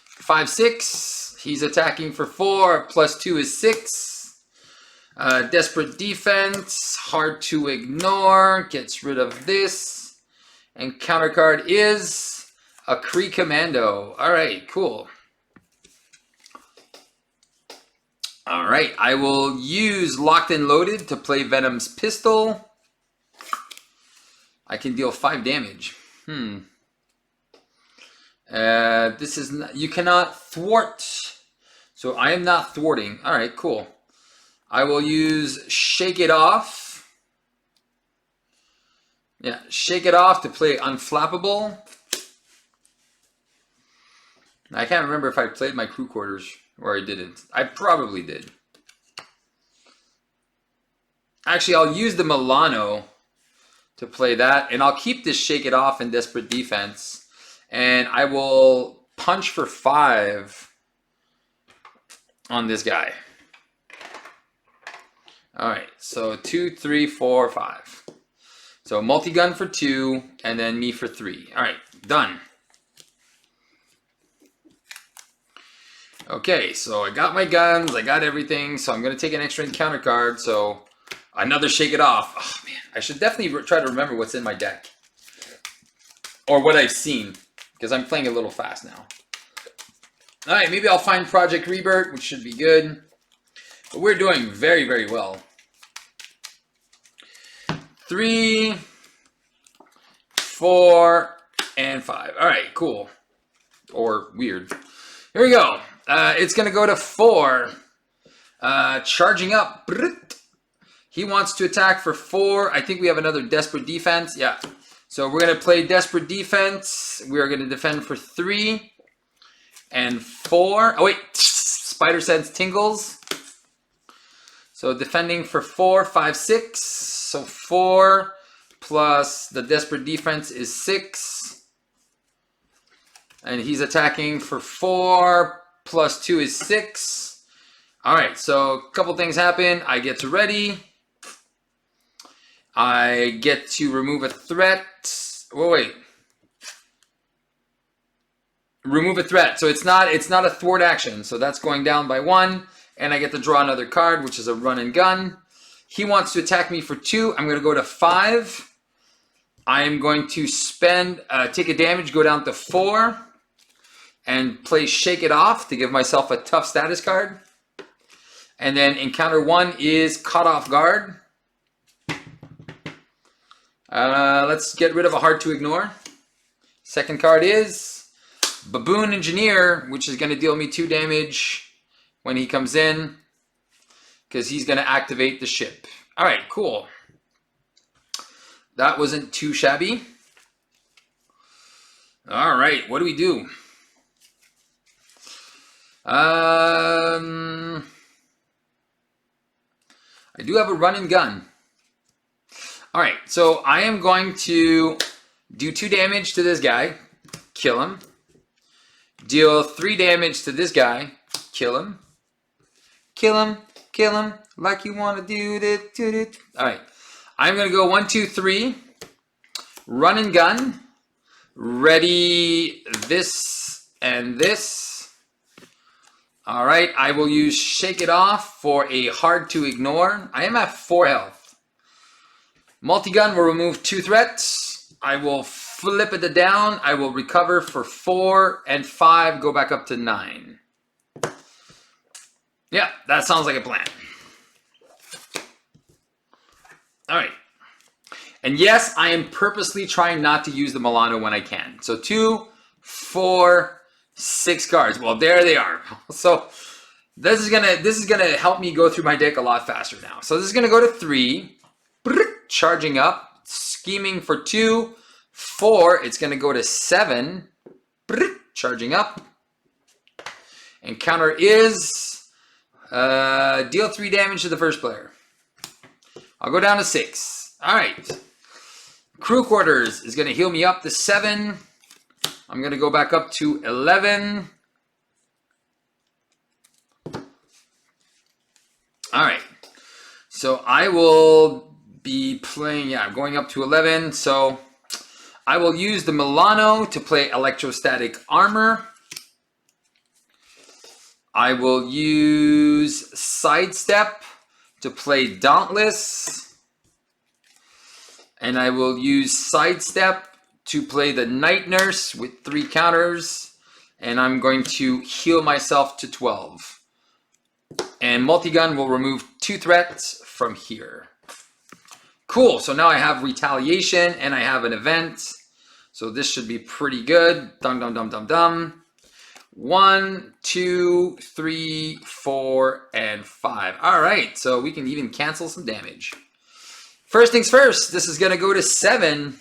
5, 6. He's attacking for 4. Plus 2 is 6. Desperate defense. Hard to ignore. Gets rid of this. And counter card is a Kree Commando. All right, cool. All right, I will use Locked and Loaded to play Venom's pistol. I can deal 5 damage. This is not, you cannot thwart. So I am not thwarting. All right, cool. I will use Shake It Off. Yeah, Shake It Off to play Unflappable. I can't remember if I played my crew quarters or I didn't. I probably did. Actually, I'll use the Milano to play that, and I'll keep this Shake It Off and Desperate Defense, and I will punch for 5 on this guy. All right, so 2, 3, 4, 5. So multi-gun for 2, and then me for 3. All right, done. Okay, so I got my guns, I got everything, so I'm going to take an extra encounter card, so another Shake It Off. Oh, man, I should definitely try to remember what's in my deck. Or what I've seen, because I'm playing a little fast now. Alright, maybe I'll find Project Rebirth, which should be good. But we're doing very, very well. 3, 4, and 5. Alright, cool. Or weird. Here we go. It's going to go to 4. Charging up. He wants to attack for 4. I think we have another Desperate Defense. Yeah. So we're going to play Desperate Defense. We are going to defend for 3 and 4. Oh, wait. Spider Sense tingles. So defending for 4, 5, 6. So 4 plus the Desperate Defense is 6. And he's attacking for 4. Plus 2 is 6. All right, so a couple things happen. I get to ready. I get to remove a threat. Oh, wait. Remove a threat. So it's not a thwart action. So that's going down by 1. And I get to draw another card, which is a run and gun. He wants to attack me for 2. I'm going to go to 5. I am going to spend, take a damage, go down to 4. And play Shake It Off to give myself a tough status card. And then encounter 1 is Caught Off Guard. Let's get rid of a Hard to Ignore. Second card is Baboon Engineer, which is going to deal me 2 damage when he comes in, because he's going to activate the ship. All right, cool. That wasn't too shabby. All right, what do we do? I do have a run and gun. All right, so I am going to do 2 damage to this guy, kill him. Deal 3 damage to this guy, kill him. Kill him, kill him, like you want to do it. All right, I'm going to go 1, 2, 3. Run and gun. Ready this and this. All right, I will use Shake It Off for a hard to ignore. I am at 4 health. Multi-gun will remove 2 threats. I will flip it down. I will recover for 4 and 5, go back up to 9. Yeah, that sounds like a plan. All right. And yes, I am purposely trying not to use the Milano when I can. So 2, 4, 6 cards. Well, there they are. So this is gonna help me go through my deck a lot faster now. So this is gonna go to 3, charging up, scheming for 2, 4. It's gonna go to 7, charging up. And counter is deal 3 damage to the first player. I'll go down to 6. All right. Crew quarters is going to heal me up to 7. I'm going to go back up to 11. All right. So I will be playing, yeah, I'm going up to 11. So I will use the Milano to play electrostatic armor. I will use Sidestep to play Dauntless. And I will use Sidestep to play the Night Nurse with 3 counters. And I'm going to heal myself to 12. And Multi-Gun will remove 2 threats from here. Cool, so now I have Retaliation and I have an event. So this should be pretty good. Dum dum dum dum dum. 1, 2, 3, 4, and 5. All right, so we can even cancel some damage. First things first, this is going to go to 7.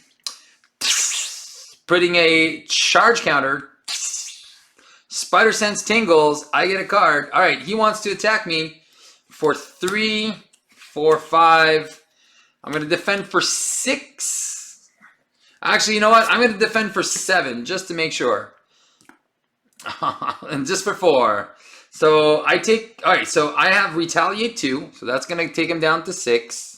Putting a charge counter. Spider Sense tingles. I get a card. All right, he wants to attack me for 3, 4, 5. I'm going to defend for 6. Actually, you know what? I'm going to defend for 7 just to make sure. And just for 4. So I take, all right, so I have Retaliate 2. So that's going to take him down to 6.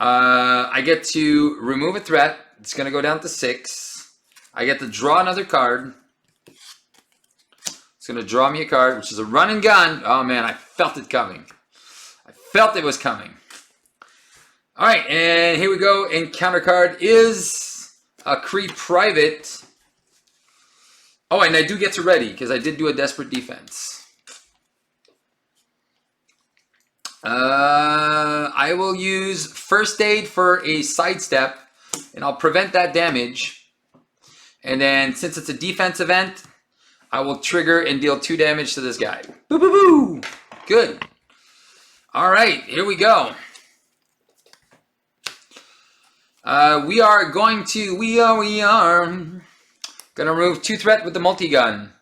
I get to remove a threat. It's going to go down to 6. I get to draw another card. It's going to draw me a card, which is a run and gun. Oh man, I felt it coming. I felt it was coming. All right, and here we go. And counter card is a Kree Private. Oh, and I do get to ready because I did do a desperate defense. I will use First Aid for a sidestep, and I'll prevent that damage. And then since it's a defense event, I will trigger and deal 2 damage to this guy. Boo, boo, boo. Good. All right, here we go. We are going to remove 2 threat with the multi-gun.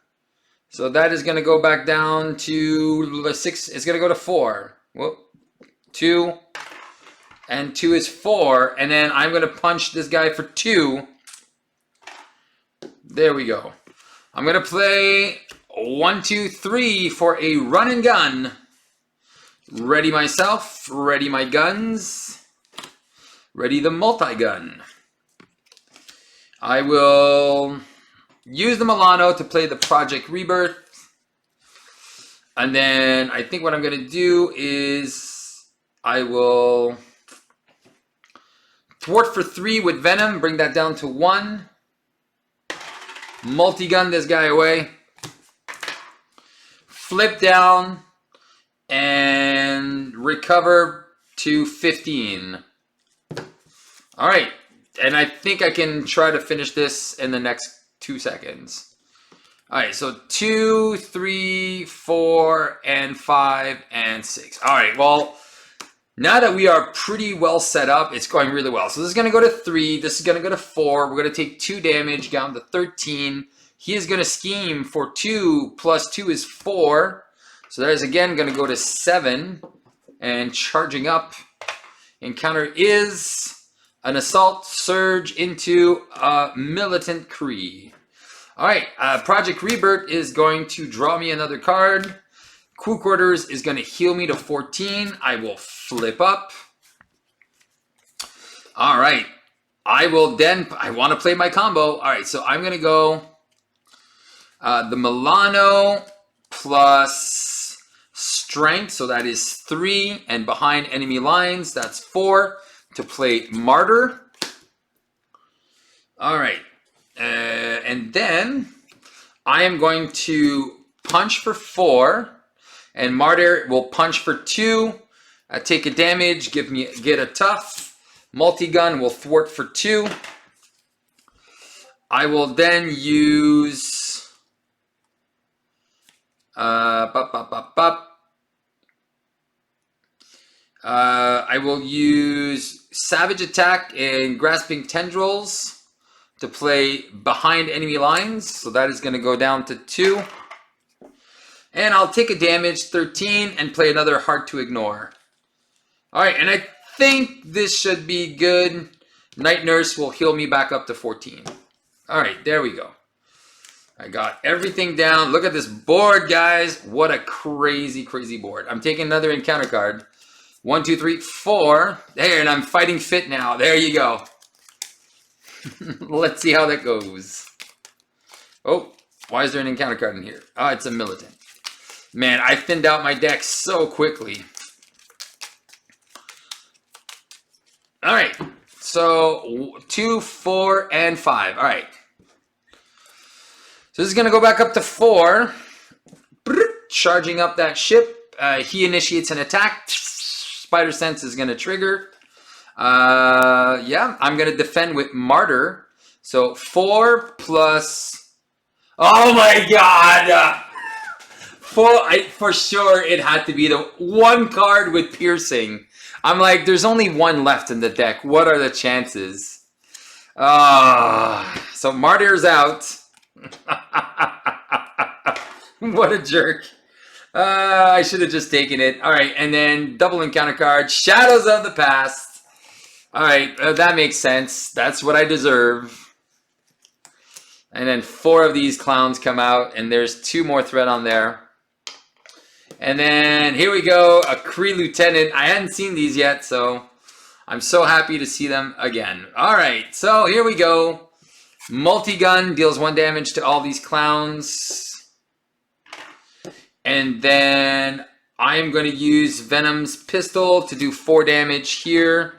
So that is going to go back down to 6. It's going to go to 4. Whoop. 2. And 2 is 4. And then I'm going to punch this guy for 2. There we go. I'm going to play 1, 2, 3 for a run and gun. Ready myself. Ready my guns. Ready the multi-gun. I will use the Milano to play the Project Rebirth. And then I think what I'm going to do is I will thwart for 3 with Venom. Bring that down to 1. Multi-gun this guy away. Flip down. And recover to 15. All right. And I think I can try to finish this in the next 2 seconds. All right, so 2, 3, 4, and 5, and 6. All right, well, now that we are pretty well set up, it's going really well. So this is going to go to 3. This is going to go to 4. We're going to take 2 damage down to 13. He is going to scheme for 2 plus 2 is 4. So that is, again, going to go to 7. And charging up. Encounter is an assault surge into a militant kree. All right, Project Rebirth is going to draw me another card. Crew Quarters is going to heal me to 14. I will flip up. All right, I will then, I want to play my combo. All right, so I'm going to go the Milano plus strength, so that is 3, and behind enemy lines, that's 4 to play Martyr. All right, and then I am going to punch for 4, and Martyr will punch for 2. Take a damage, get a tough. Multi-gun will thwart for 2. I will then use I will use Savage Attack and Grasping Tendrils to play behind enemy lines. So that is going to go down to 2. And I'll take a damage, 13, and play another Hard to Ignore. All right, and I think this should be good. Night Nurse will heal me back up to 14. All right, there we go. I got everything down. Look at this board, guys. What a crazy, crazy board. I'm taking another encounter card. 1, 2, 3, 4. There, and I'm fighting fit now. There you go. Let's see how that goes. Oh, why is there an encounter card in here? Oh, it's a militant. Man, I thinned out my deck so quickly. All right, so 2, 4, and 5. All right. So this is going to go back up to 4. Charging up that ship. He initiates an attack. Spider Sense is going to trigger. Yeah, I'm going to defend with Martyr. So 4 plus... Oh my god! 4, for sure it had to be the one card with piercing. I'm like, there's only one left in the deck. What are the chances? So Martyr's out. What a jerk. I should have just taken it. All right, and then double encounter card. Shadows of the Past. All right, that makes sense. That's what I deserve. And then 4 of these clowns come out, and there's 2 more threat on there. And then here we go, a Kree Lieutenant. I hadn't seen these yet, so I'm so happy to see them again. All right, so here we go. Multi-gun deals 1 damage to all these clowns. And then I am going to use Venom's pistol to do 4 damage here.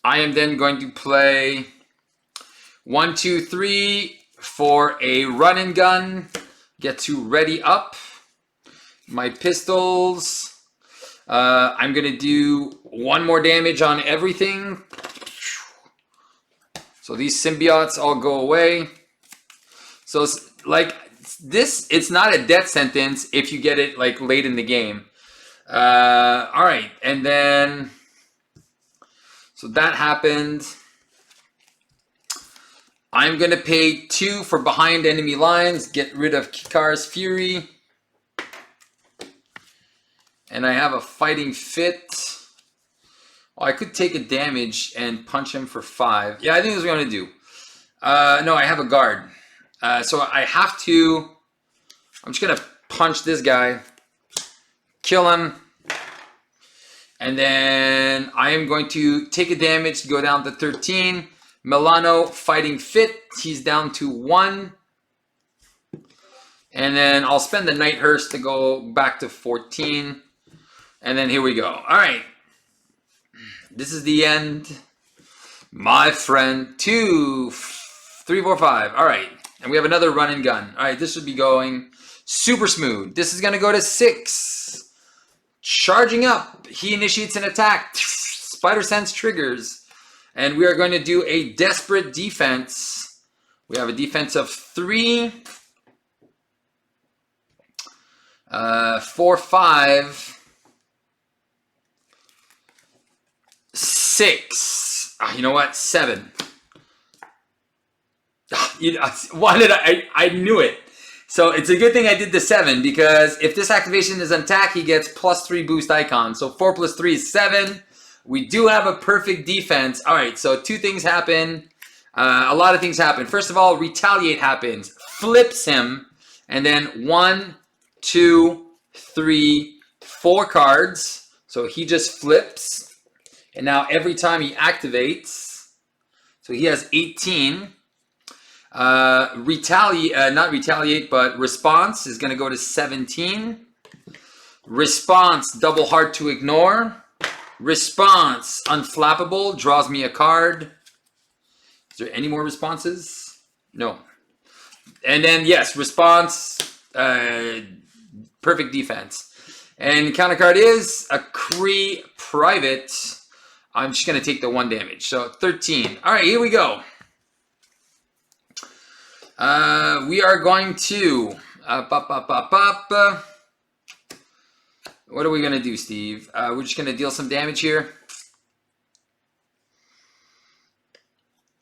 I am then going to play 1, 2, 3 for a run and gun. Get to ready up. My pistols. I'm going to do 1 more damage on everything. So these symbiotes all go away. So it's like this, it's not a death sentence if you get it like late in the game. All right, and then so that happened. I'm going to pay 2 for behind enemy lines, get rid of Kikar's Fury. And I have a Fighting Fit. Oh, I could take a damage and punch him for 5. Yeah, I think that's what I'm going to do. No, I have a guard. So I have to... I'm just going to punch this guy. Kill him. And then I am going to take a damage to go down to 13. Milano Fighting Fit. He's down to 1. And then I'll spend the Night Hearse to go back to 14. And then here we go. All right. This is the end. My friend. 2, 3, 4, 5. All right. And we have another run and gun. All right. This should be going super smooth. This is going to go to 6. Charging up. He initiates an attack. Spider Sense triggers. And we are going to do a desperate defense. We have a defense of 3. 4, 5. 6. You know what? 7. Why did I knew it. So it's a good thing I did the 7, because if this activation is untacked, he gets +3 boost icon. So 4 plus 3 is 7. We do have a perfect defense. All right, so 2 things happen. A lot of things happen. First of all, retaliate happens. Flips him. And then 1, 2, 3, 4 cards. So he just flips. And now every time he activates, so he has 18. Not retaliate, but response is going to go to 17. Response, double hard to ignore. Response, unflappable, draws me a card. Is there any more responses? No. And then, yes, response, perfect defense. And counter card is a kree private. I'm just going to take the 1 damage. So 13. All right, here we go. We are going to... what are we going to do, Steve? We're just going to deal some damage here.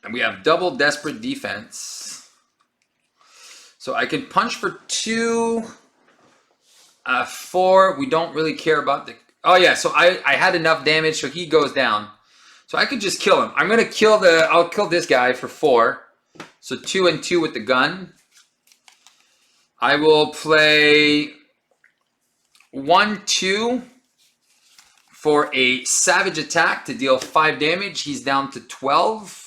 And we have double desperate defense. So I can punch for 2, 4. We don't really care about the... Oh, yeah, so I had enough damage, so he goes down. So I could just kill him. I'm going to kill the... I'll kill this guy for 4. So 2 and 2 with the gun. I will play 1, 2 for a savage attack to deal 5 damage. He's down to 12.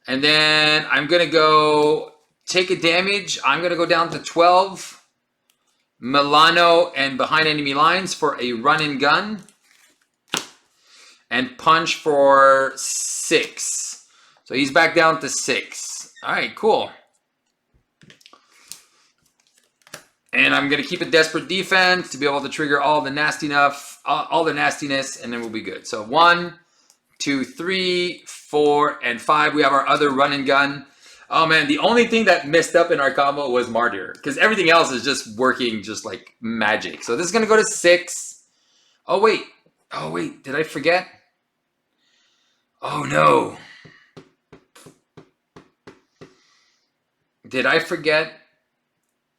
And then I'm going to go take a damage. I'm going to go down to 12. Milano and behind enemy lines for a run and gun. And punch for 6. So he's back down to 6. All right, cool. And I'm going to keep a desperate defense to be able to trigger all the nastiness, and then we'll be good. So 1, 2, 3, 4, and 5. We have our other run and gun. Oh, man, the only thing that messed up in our combo was Martyr, because everything else is just working just like magic. So this is going to go to 6. Oh, wait. Oh, wait. Did I forget? Oh, no. Did I forget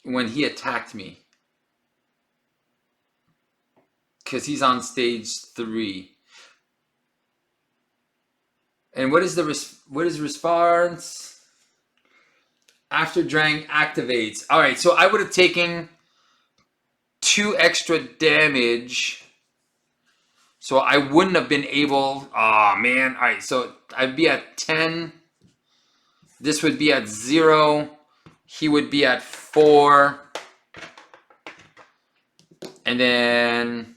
when he attacked me? Because he's on stage 3. And what is response? After Drang activates. All right, so I would have taken 2 extra damage. So I wouldn't have been able... Oh, man. All right, so I'd be at 10. This would be at 0. He would be at 4. And then...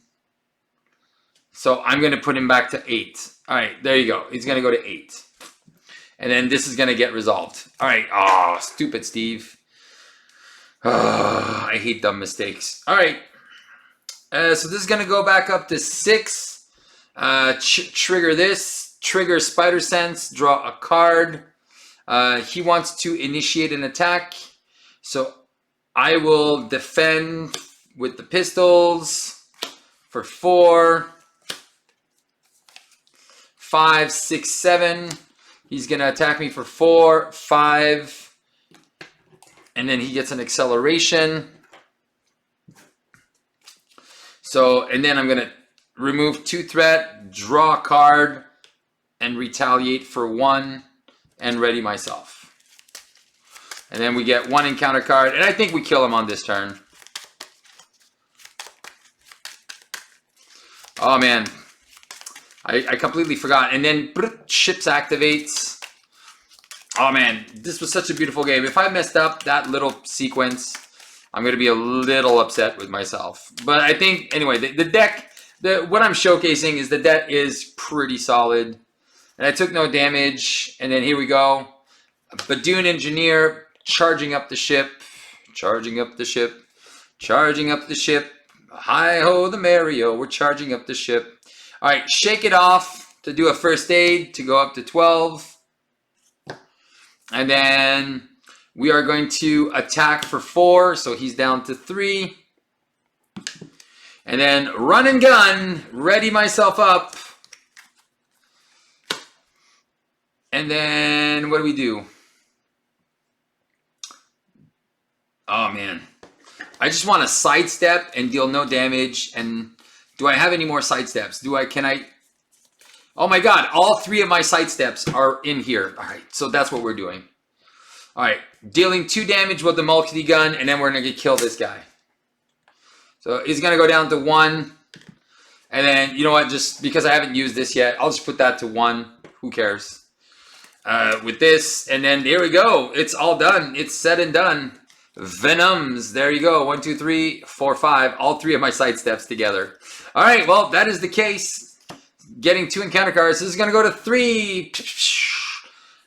So I'm going to put him back to 8. All right, there you go. He's going to go to 8. And then this is going to get resolved. All right. Oh, stupid Steve. Oh, I hate dumb mistakes. All right. So this is going to go back up to 6. Trigger this. Trigger Spider Sense. Draw a card. He wants to initiate an attack. So I will defend with the pistols for 4, 5, 6, 7. He's going to attack me for 4, 5. And then he gets an acceleration. So, and then I'm going to remove 2 threat, draw a card, and retaliate for 1, and ready myself. And then we get 1 encounter card, and I think we kill him on this turn. Oh, man. I completely forgot. And then ships activates. Oh, man. This was such a beautiful game. If I messed up that little sequence, I'm going to be a little upset with myself. But I think, anyway, the deck, what I'm showcasing is the deck is pretty solid. And I took no damage. And then here we go. Badoon Engineer charging up the ship. Charging up the ship. Charging up the ship. Hi-ho the Mario. We're charging up the ship. All right, shake it off to do a first aid to go up to 12. And then we are going to attack for 4. So he's down to 3. And then run and gun. Ready myself up. And then what do we do? Oh, man. I just want to sidestep and deal no damage. And do I have any more sidesteps? Can I? Oh my God, all 3 of my sidesteps are in here. All right, so that's what we're doing. All right, dealing 2 damage with the multi-gun, and then we're going to kill this guy. So he's going to go down to 1. And then, you know what, just because I haven't used this yet, I'll just put that to 1. Who cares? with this. And then there we go. It's all done. It's said and done. Venoms. There you go. 1, 2, 3, 4, 5. All 3 of my sidesteps together. All right. Well, that is the case. Getting 2 encounter cards. This is going to go to 3.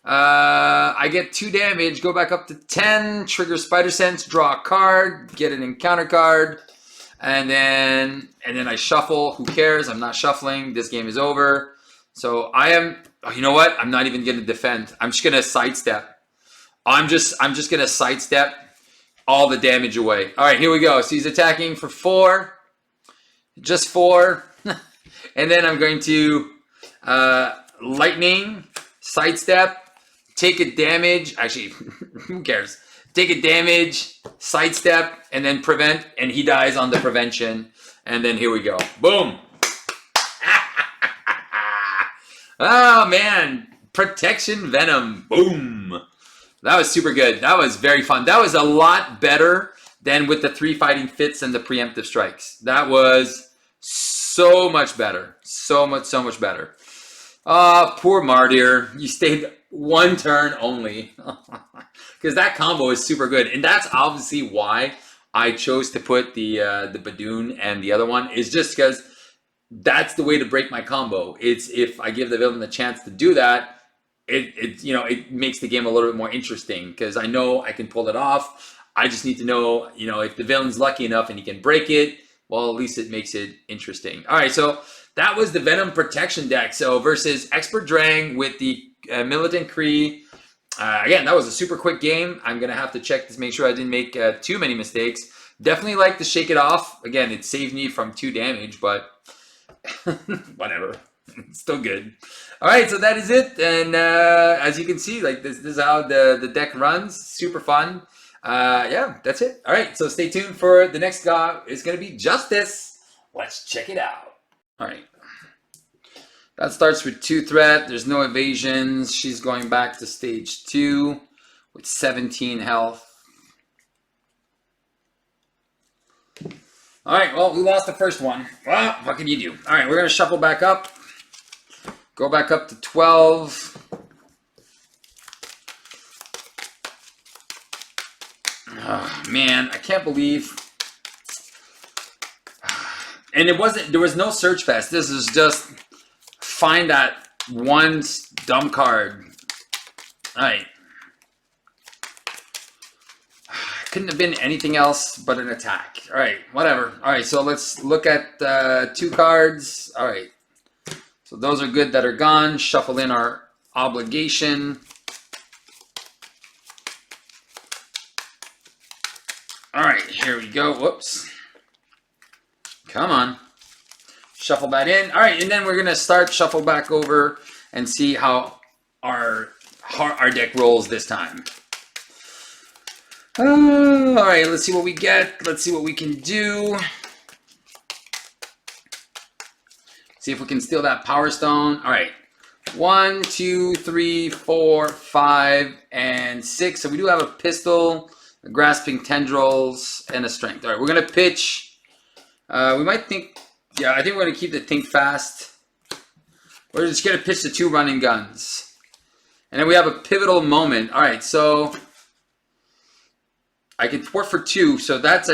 I get 2 damage. Go back up to 10. Trigger Spider Sense. Draw a card. Get an encounter card. And then I shuffle. Who cares? I'm not shuffling. This game is over. So I am. Oh, you know what? I'm not even going to defend. I'm just going to sidestep. I'm just going to sidestep all the damage away. All right, here we go. So he's attacking for 4. Just 4. And then I'm going to lightning, sidestep, take a damage. Actually, who cares? Take a damage, sidestep, and then prevent. And he dies on the prevention. And then here we go. Boom. Oh, man. Protection Venom. Boom. That was super good. That was very fun. That was a lot better than with the 3 fighting fits and the preemptive strikes. That was so much better. So much better. Poor Martyr. You stayed 1 turn only. Because that combo is super good. And that's obviously why I chose to put the Badoon and the other one. Is just because that's the way to break my combo. It's if I give the villain the chance to do that, it makes the game a little bit more interesting because I know I can pull it off. I just need to know, if the villain's lucky enough and he can break it, well, at least it makes it interesting. All right, so that was the Venom protection deck. So versus Expert Drang with the Militant Kree. Again, that was a super quick game. I'm going to have to check to make sure I didn't make too many mistakes. Definitely like to shake it off. Again, it saved me from 2 damage, but whatever. It's still good. All right, so that is it. And as you can see, like this is how the deck runs. Super fun. Yeah, that's it. All right, so stay tuned for the next guy. It's going to be Justice. Let's check it out. All right. That starts with 2 threat. There's no evasions. She's going back to stage 2 with 17 health. All right, well, we lost the first one. Well, what can you do? All right, we're going to shuffle back up. Go back up to 12. Oh, man, I can't believe. And there was no search fest. This is just find that one dumb card. All right. Couldn't have been anything else but an attack. All right, whatever. All right, so let's look at 2 cards. All right. So those are good that are gone. Shuffle in our obligation. All right, here we go. Whoops. Come on. Shuffle that in. All right, and then we're going to start shuffle back over and see how our deck rolls this time. All right, let's see what we get. Let's see what we can do. See if we can steal that powerstone. All right. 1, 2, 3, 4, 5, and 6. So we do have a pistol, a grasping tendrils, and a strength. All right, we're going to pitch. We might think, yeah, I think we're going to keep the think fast. We're just going to pitch the 2 running guns. And then we have a pivotal moment. All right, so I can thwart for 2. So that's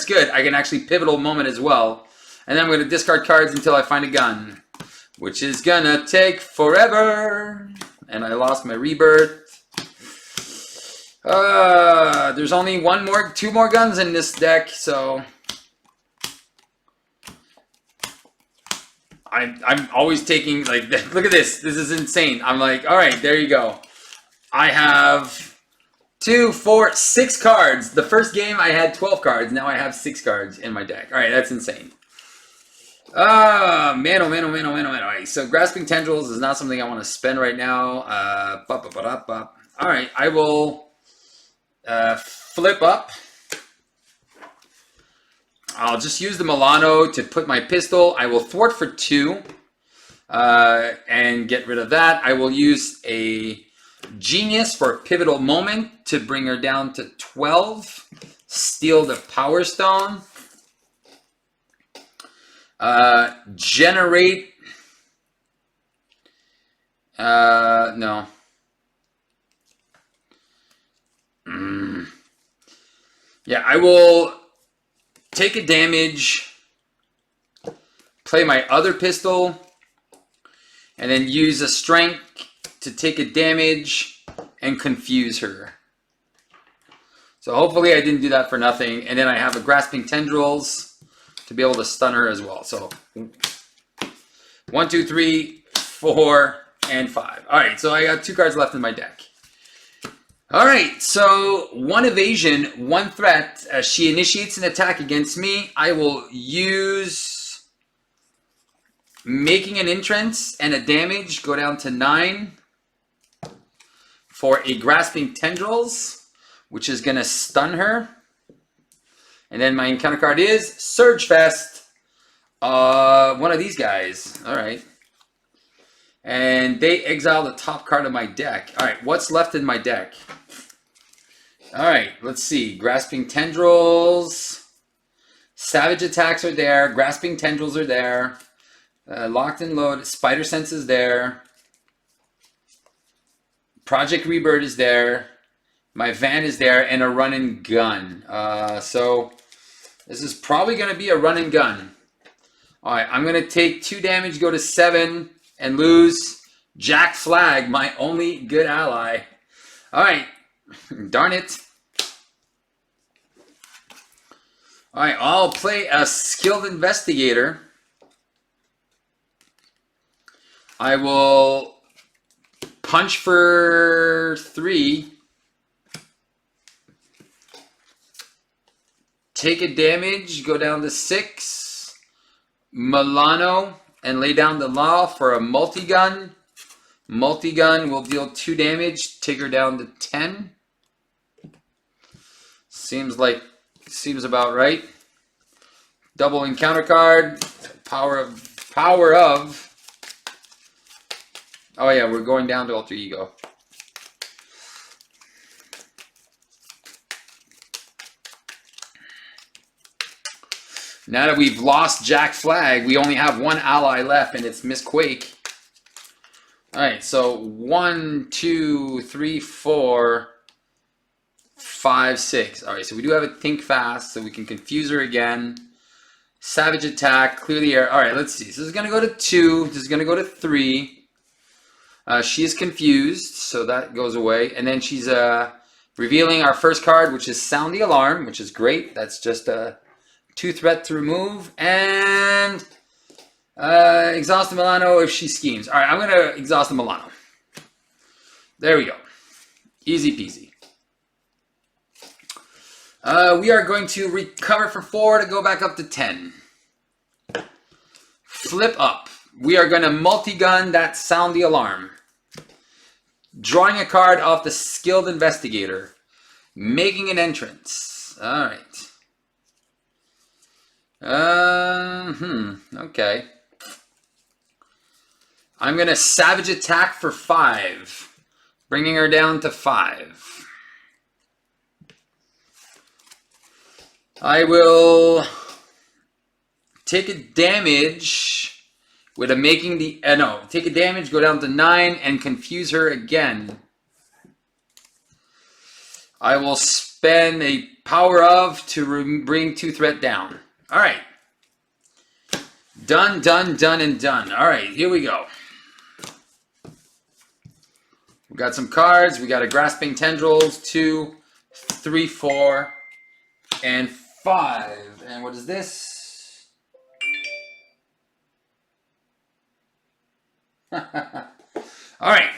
good. I can actually pivotal moment as well. And then I'm going to discard cards until I find a gun, which is going to take forever. And I lost my rebirth. There's only 2 more guns in this deck, so I'm always taking, like, look at this. This is insane. I'm like, all right, there you go. I have 2, 4, 6 cards. The first game I had 12 cards. Now I have 6 cards in my deck. All right, that's insane. Man, oh man, oh man, oh man, oh man. All right, so grasping tendrils is not something I want to spend right now. All right, I will flip up. I'll just use the Milano to put my pistol. I will thwart for 2 and get rid of that. I will use a Genius for a pivotal moment to bring her down to 12. Steal the Power Stone. Generate. No. Yeah, I will take a damage, play my other pistol, and then use a strength to take a damage and confuse her. So hopefully I didn't do that for nothing. And then I have a grasping tendrils to be able to stun her as well. So 1, 2, 3, 4, and 5. All right, so I got 2 cards left in my deck. All right, so 1 evasion, 1 threat. As she initiates an attack against me, I will use making an entrance and a damage, go down to 9 for a grasping tendrils, which is going to stun her. And then my encounter card is Surge Fest. One of these guys. All right. And they exile the top card of my deck. All right, what's left in my deck? All right, let's see. Grasping Tendrils. Savage Attacks are there. Grasping Tendrils are there. Locked and Load. Spider Sense is there. Project Rebirth is there. My van is there. And a run and gun. So this is probably going to be a run and gun. All right, I'm going to take 2 damage, go to 7, and lose Jack Flag, my only good ally. All right. Darn it. All right, I'll play a skilled investigator. I will punch for 3. Take a damage, go down to 6. Milano, and lay down the law for a multi-gun. Multi-gun will deal 2 damage, take her down to 10. Seems about right. Double encounter card. Power of. Oh yeah, we're going down to alter ego. Now that we've lost Jack Flag, we only have 1 ally left, and it's Miss Quake. All right, so 1, 2, 3, 4, 5, 6. All right, so we do have a think fast, so we can confuse her again. Savage attack, clear the air. All right, let's see. So this is going to go to 2. This is going to go to 3. She is confused, so that goes away. And then she's revealing our first card, which is Sound the Alarm, which is great. That's just a 2 threat to remove. And exhaust the Milano if she schemes. All right, I'm going to exhaust the Milano. There we go. Easy peasy. We are going to recover for 4 to go back up to 10. Flip up. We are going to multi-gun that Sound the Alarm. Drawing a card off the Skilled Investigator. Making an entrance. All right. Okay. I'm going to Savage Attack for 5. Bringing her down to 5. I will take a damage with a making the... no, take a damage, go down to 9, and confuse her again. I will spend a power of to bring 2 threat down. All right. Done, done, done, and done. All right, here we go. We got some cards. We got a Grasping Tendrils, 2, 3, 4, and 5. And what is this? All right.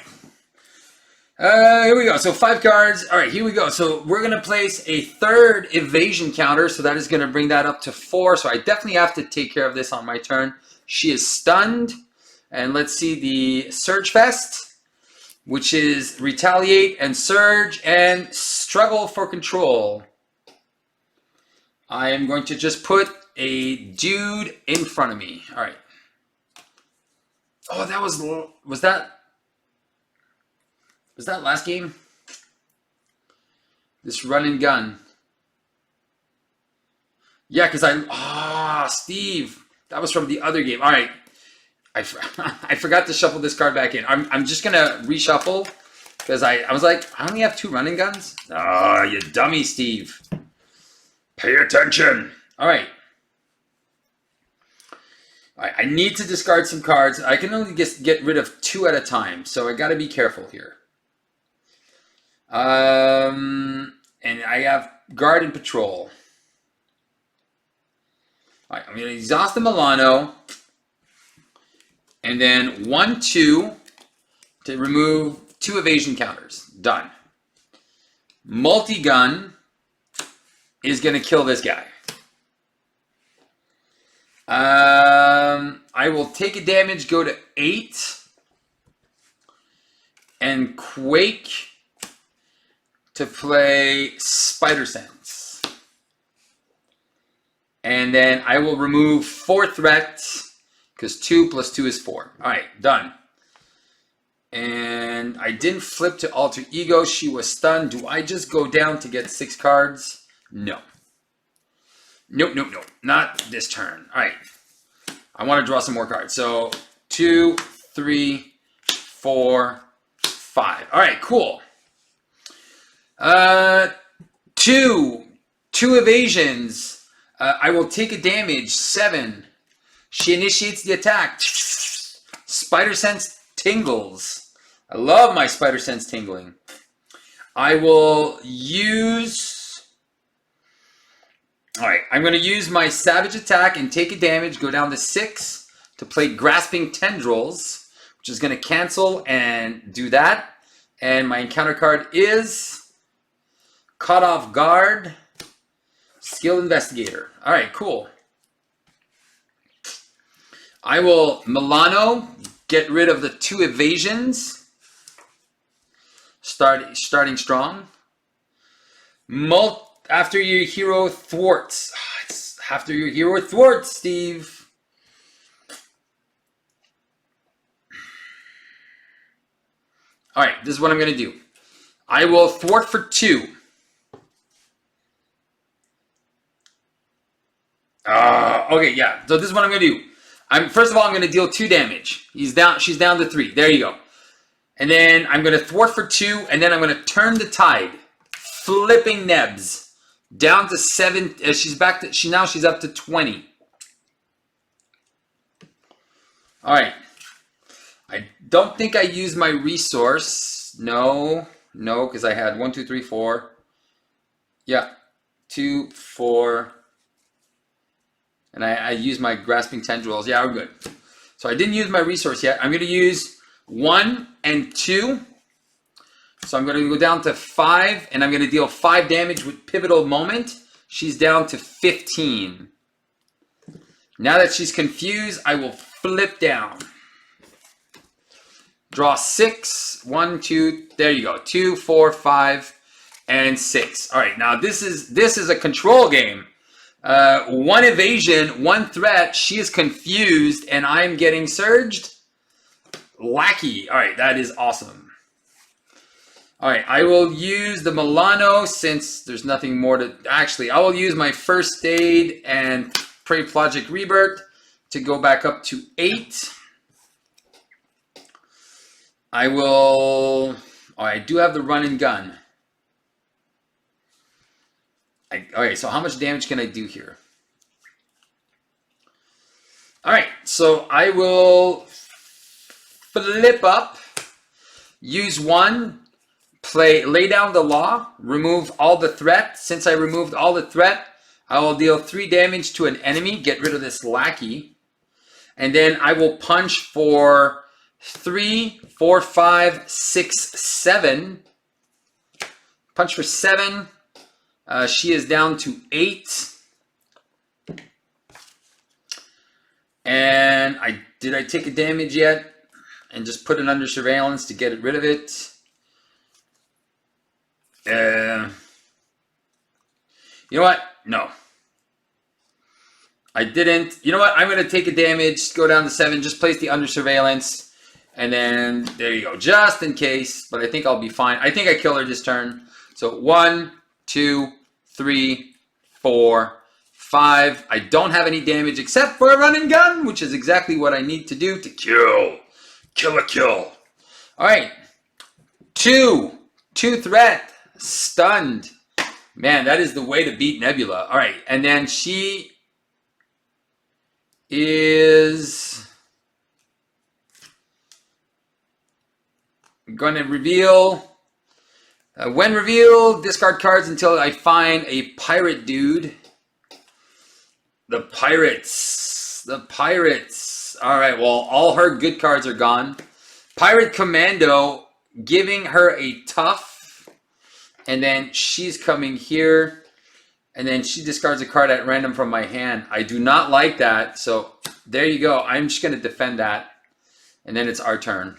Here we go. So 5 cards. All right, here we go. So we're going to place a 3rd evasion counter. So that is going to bring that up to 4. So I definitely have to take care of this on my turn. She is stunned. And let's see the Surge Fest, which is retaliate and surge and struggle for control. I am going to just put a dude in front of me. All right. Oh, that was that last game? This run and gun. Yeah, because Steve, that was from the other game. All right. I forgot to shuffle this card back in. I'm just going to reshuffle Because I was like, I only have 2 running guns? Oh, you dummy, Steve. Pay attention. All right. All right. I need to discard some cards. I can only just get rid of 2 at a time. So I got to be careful here. And I have guard and patrol. All right. I'm going to exhaust the Milano. And then 1, 2 to remove 2 evasion counters. Done. Multi-gun is going to kill this guy. I will take a damage, go to 8. And Quake to play Spider Sense. And then I will remove 4 threats. Because 2 plus 2 is 4. All right, done. And I didn't flip to Alter Ego. She was stunned. Do I just go down to get 6 cards? No. Nope, nope, nope. Not this turn. All right. I want to draw some more cards. So 2, 3, 4, 5. All right, cool. 2 evasions. I will take a damage. 7. She initiates the attack. Spider Sense tingles. I love my Spider Sense tingling. I will use... Alright, I'm going to use my Savage attack and take a damage. Go down to 6 to play Grasping Tendrils, which is going to cancel and do that. And my encounter card is... Caught Off Guard. Skilled Investigator. Alright, cool. I will Milano, get rid of the 2 evasions. Starting strong. After your hero thwarts. It's after your hero thwarts, Steve. Alright, this is what I'm going to do. I will thwart for 2. Okay, yeah. So this is what I'm going to do. First of all, I'm going to deal 2 damage. She's down to 3. There you go. And then I'm going to thwart for 2, and then I'm going to turn the tide, flipping Nebs down to 7. She's back to now she's up to 20. All right. I don't think I used my resource. No, because I had 1, 2, 3, 4. Yeah, 2, 4. And I used my Grasping Tendrils. Yeah, we're good. So I didn't use my resource yet. I'm going to use 1 and 2. So I'm going to go down to 5. And I'm going to deal 5 damage with Pivotal Moment. She's down to 15. Now that she's confused, I will flip down. Draw 6. 1, 2. There you go. 2, 4, 5, and 6. All right. Now this is a control game. 1 evasion, 1 threat. She is confused, and I'm getting surged. Lackey. All right, that is awesome. All right, I will use the Milano since there's nothing more to... Actually, I will use my First Aid and Pray Project Rebirth to go back up to 8. I will... Oh, I do have the run and gun. Okay, so how much damage can I do here? All right, so I will flip up, use 1, lay down the law, remove all the threat. Since I removed all the threat, I will deal 3 damage to an enemy, get rid of this lackey. And then I will punch for 3, 4, 5, 6, 7. Punch for 7. She is down to 8. And did I take a damage yet? And just put it under surveillance to get rid of it. You know what? No. I didn't. You know what? I'm going to take a damage, go down to 7, just place the under surveillance. And then there you go. Just in case. But I think I'll be fine. I think I kill her this turn. So 1, 2, 3, 4, 5. I don't have any damage except for a run and gun, which is exactly what I need to do to kill. Kill a kill. All right. Two threat, stunned. Man, that is the way to beat Nebula. All right, and then she is going to reveal. When revealed, discard cards until I find a pirate dude. The pirates. All right, well, all her good cards are gone. Pirate Commando, giving her a tough. And then she's coming here. And then she discards a card at random from my hand. I do not like that. So there you go. I'm just going to defend that. And then it's our turn.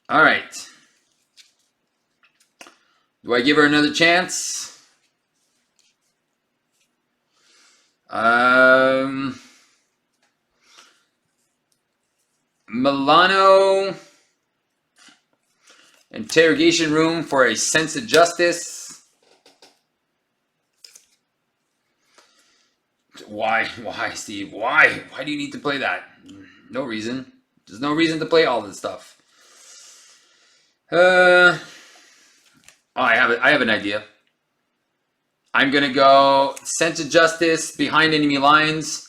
All right. Do I give her another chance? Milano. Interrogation room for a sense of justice. Why, Steve? Why do you need to play that? No reason. There's no reason to play all this stuff. I have an idea. I'm gonna go sense of justice behind enemy lines,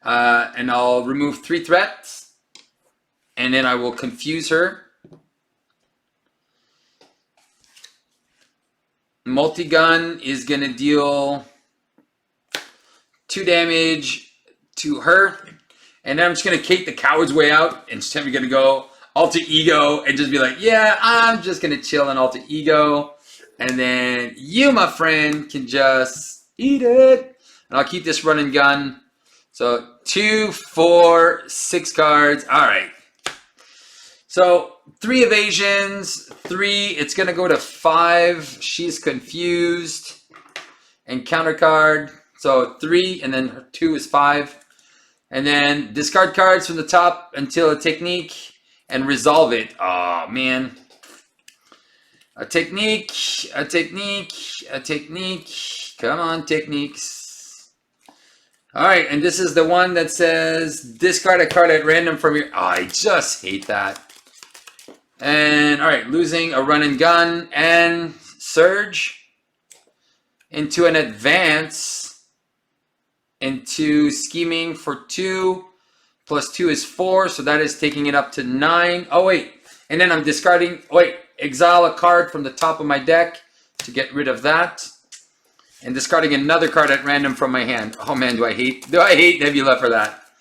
and I'll remove 3 threats, and then I will confuse her. Multi-gun is gonna deal 2 damage to her, and then I'm just gonna take the coward's way out, and I'm gonna go alter ego and just be like, yeah, I'm just gonna chill in alter ego, and then you, my friend, can just eat it. And I'll keep this run and gun. So 2, 4, 6 cards. All right. So 3 evasions, 3. It's gonna go to 5. She's confused. And counter card. So 3, and then 2 is 5. And then discard cards from the top until a technique. And resolve it. Oh, man. A technique. Come on, techniques. All right, and this is the one that says discard a card at random from your... Oh, I just hate that. And, all right, losing a run and gun and surge into an advance into scheming for 2. Plus 2 is 4, so that is taking it up to 9. Oh, wait. And then I'm discarding... Wait. Exile a card from the top of my deck to get rid of that. And discarding another card at random from my hand. Oh, man, do I hate Nebula for that.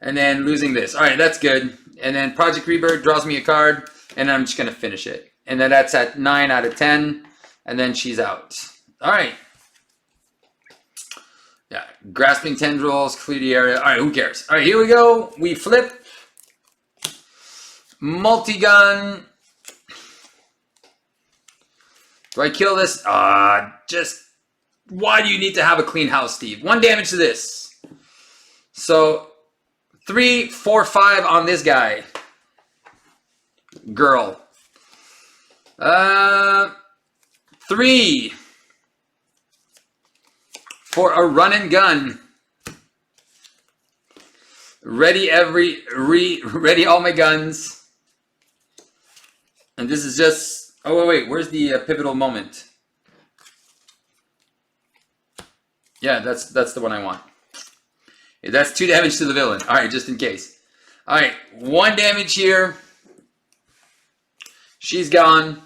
And then losing this. All right, that's good. And then Project Rebirth draws me a card, and I'm just going to finish it. And then that's at 9 out of 10, and then she's out. All right. Yeah, grasping tendrils, clear the area. All right, who cares? All right, here we go. We flip. Multi-gun. Do I kill this? Just, why do you need to have a clean house, Steve? 1 damage to this. So, 3, 4, 5 on this guy. Girl. 3. For a run and gun. Ready ready all my guns. And this is just... Oh, wait. Where's the pivotal moment? Yeah, that's the one I want. That's 2 damage to the villain. All right, just in case. All right, 1 damage here. She's gone.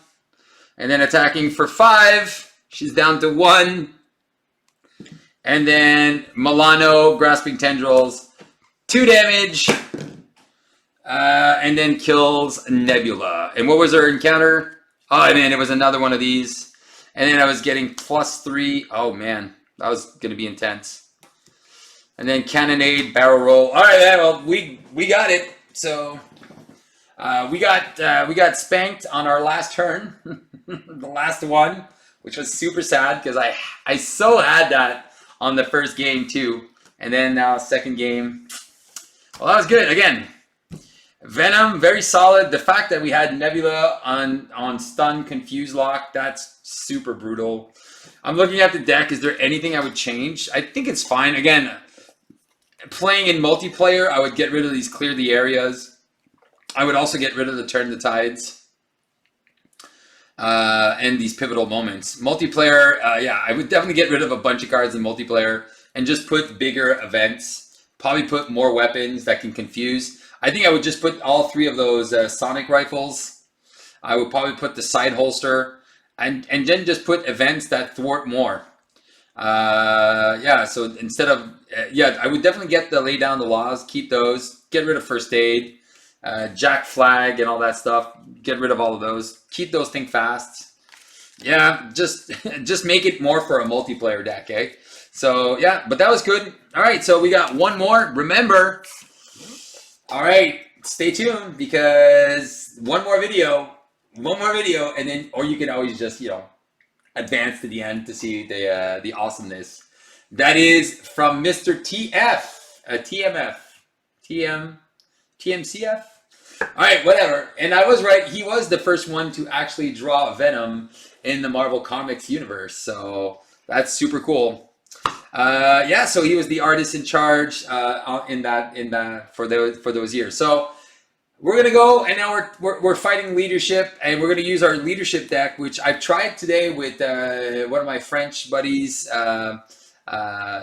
And then attacking for 5. She's down to 1. And then Milano, grasping tendrils, 2 damage. And then kills Nebula. And what was her encounter? Oh, man, it was another one of these. And then I was getting +3. Oh, man, that was going to be intense. And then cannonade, barrel roll. All right, man, well, we got it. So we got spanked on our last turn, the last one, which was super sad because I so had that on the first game too. And then now second game. Well, that was good. Again, Venom, very solid. The fact that we had Nebula on stun, confuse lock, that's super brutal. I'm looking at the deck. Is there anything I would change? I think it's fine. Again, playing in multiplayer, I would get rid of these clear the areas. I would also get rid of the Turn the Tides and these pivotal moments. Multiplayer, yeah, I would definitely get rid of a bunch of cards in multiplayer and just put bigger events. Probably put more weapons that can confuse. I think I would just put all 3 of those sonic rifles. I would probably put the side holster and then just put events that thwart more. Yeah, so instead of, yeah, I would definitely get the lay down the laws, keep those, get rid of first aid, jack flag and all that stuff, get rid of all of those, keep those things fast. Yeah, just make it more for a multiplayer deck, eh? So yeah, but that was good. All right, so we got one more. Remember, all right, stay tuned because one more video, and then, or you can always just, you know, advance to the end to see the awesomeness. That is from Mr. TMCF. All right, whatever. And I was right. He was the first one to actually draw Venom in the Marvel Comics universe. So that's super cool. Yeah, so he was the artist in charge for those years. So we're gonna go, and now we're fighting leadership, and we're gonna use our leadership deck, which I've tried today with one of my French buddies.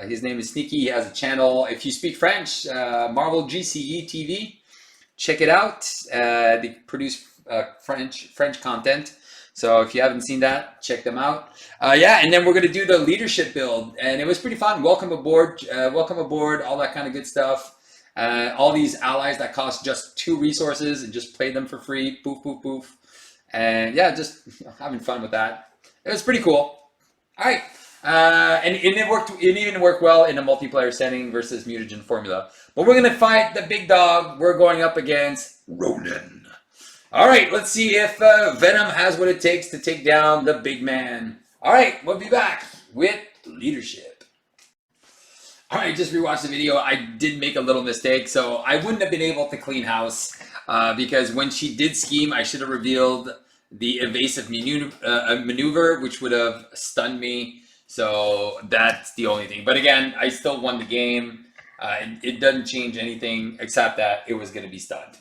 His name is Sneaky. He has a channel. If you speak French, Marvel GCE TV, check it out. They produce French content. So if you haven't seen that, check them out. Yeah, and then we're gonna do the leadership build, and it was pretty fun. Welcome aboard, all that kind of good stuff. All these allies that cost just 2 resources and just play them for free. Poof, poof, poof. And yeah, just having fun with that. It was pretty cool. All right. And it worked. It even worked well in a multiplayer setting versus mutagen formula. But we're going to fight the big dog. We're going up against Ronan. All right. Let's see if Venom has what it takes to take down the big man. All right. We'll be back with leadership. All right, just rewatched the video. I did make a little mistake, so I wouldn't have been able to clean house because when she did scheme, I should have revealed the evasive maneuver, which would have stunned me. So that's the only thing. But again, I still won the game. It doesn't change anything except that it was going to be stunned.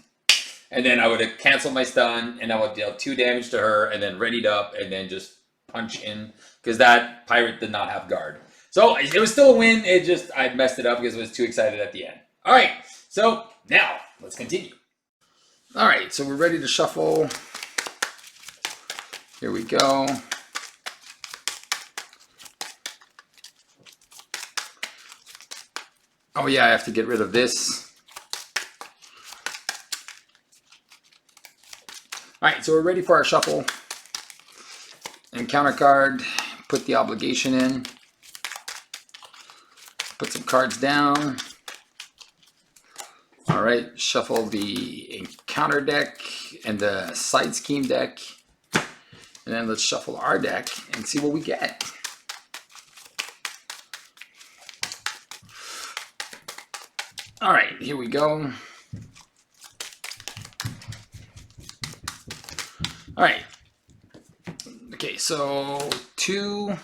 And then I would have canceled my stun, and I would deal 2 damage to her, and then readied up, and then just punch in because that pirate did not have guard. So it was still a win. It just, I messed it up because I was too excited at the end. All right, so now let's continue. All right, so we're ready to shuffle. Here we go. Oh yeah, I have to get rid of this. All right, so we're ready for our shuffle. Encounter card, put the obligation in. Put some cards down. All right, shuffle the encounter deck and the side scheme deck. And then let's shuffle our deck and see what we get. All right, here we go. All right. Okay, so 2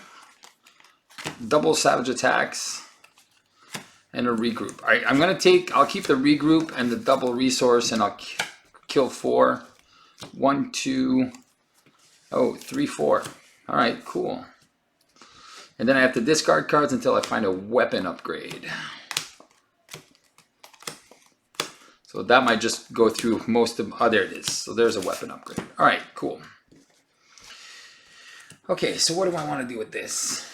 double savage attacks. And a regroup. All right, I'll keep the regroup and the double resource, and I'll kill 4. 1, 2, 3, 4. All right, cool. And then I have to discard cards until I find a weapon upgrade. So that might just go through most of, there it is. So there's a weapon upgrade. All right, cool. Okay, so what do I want to do with this?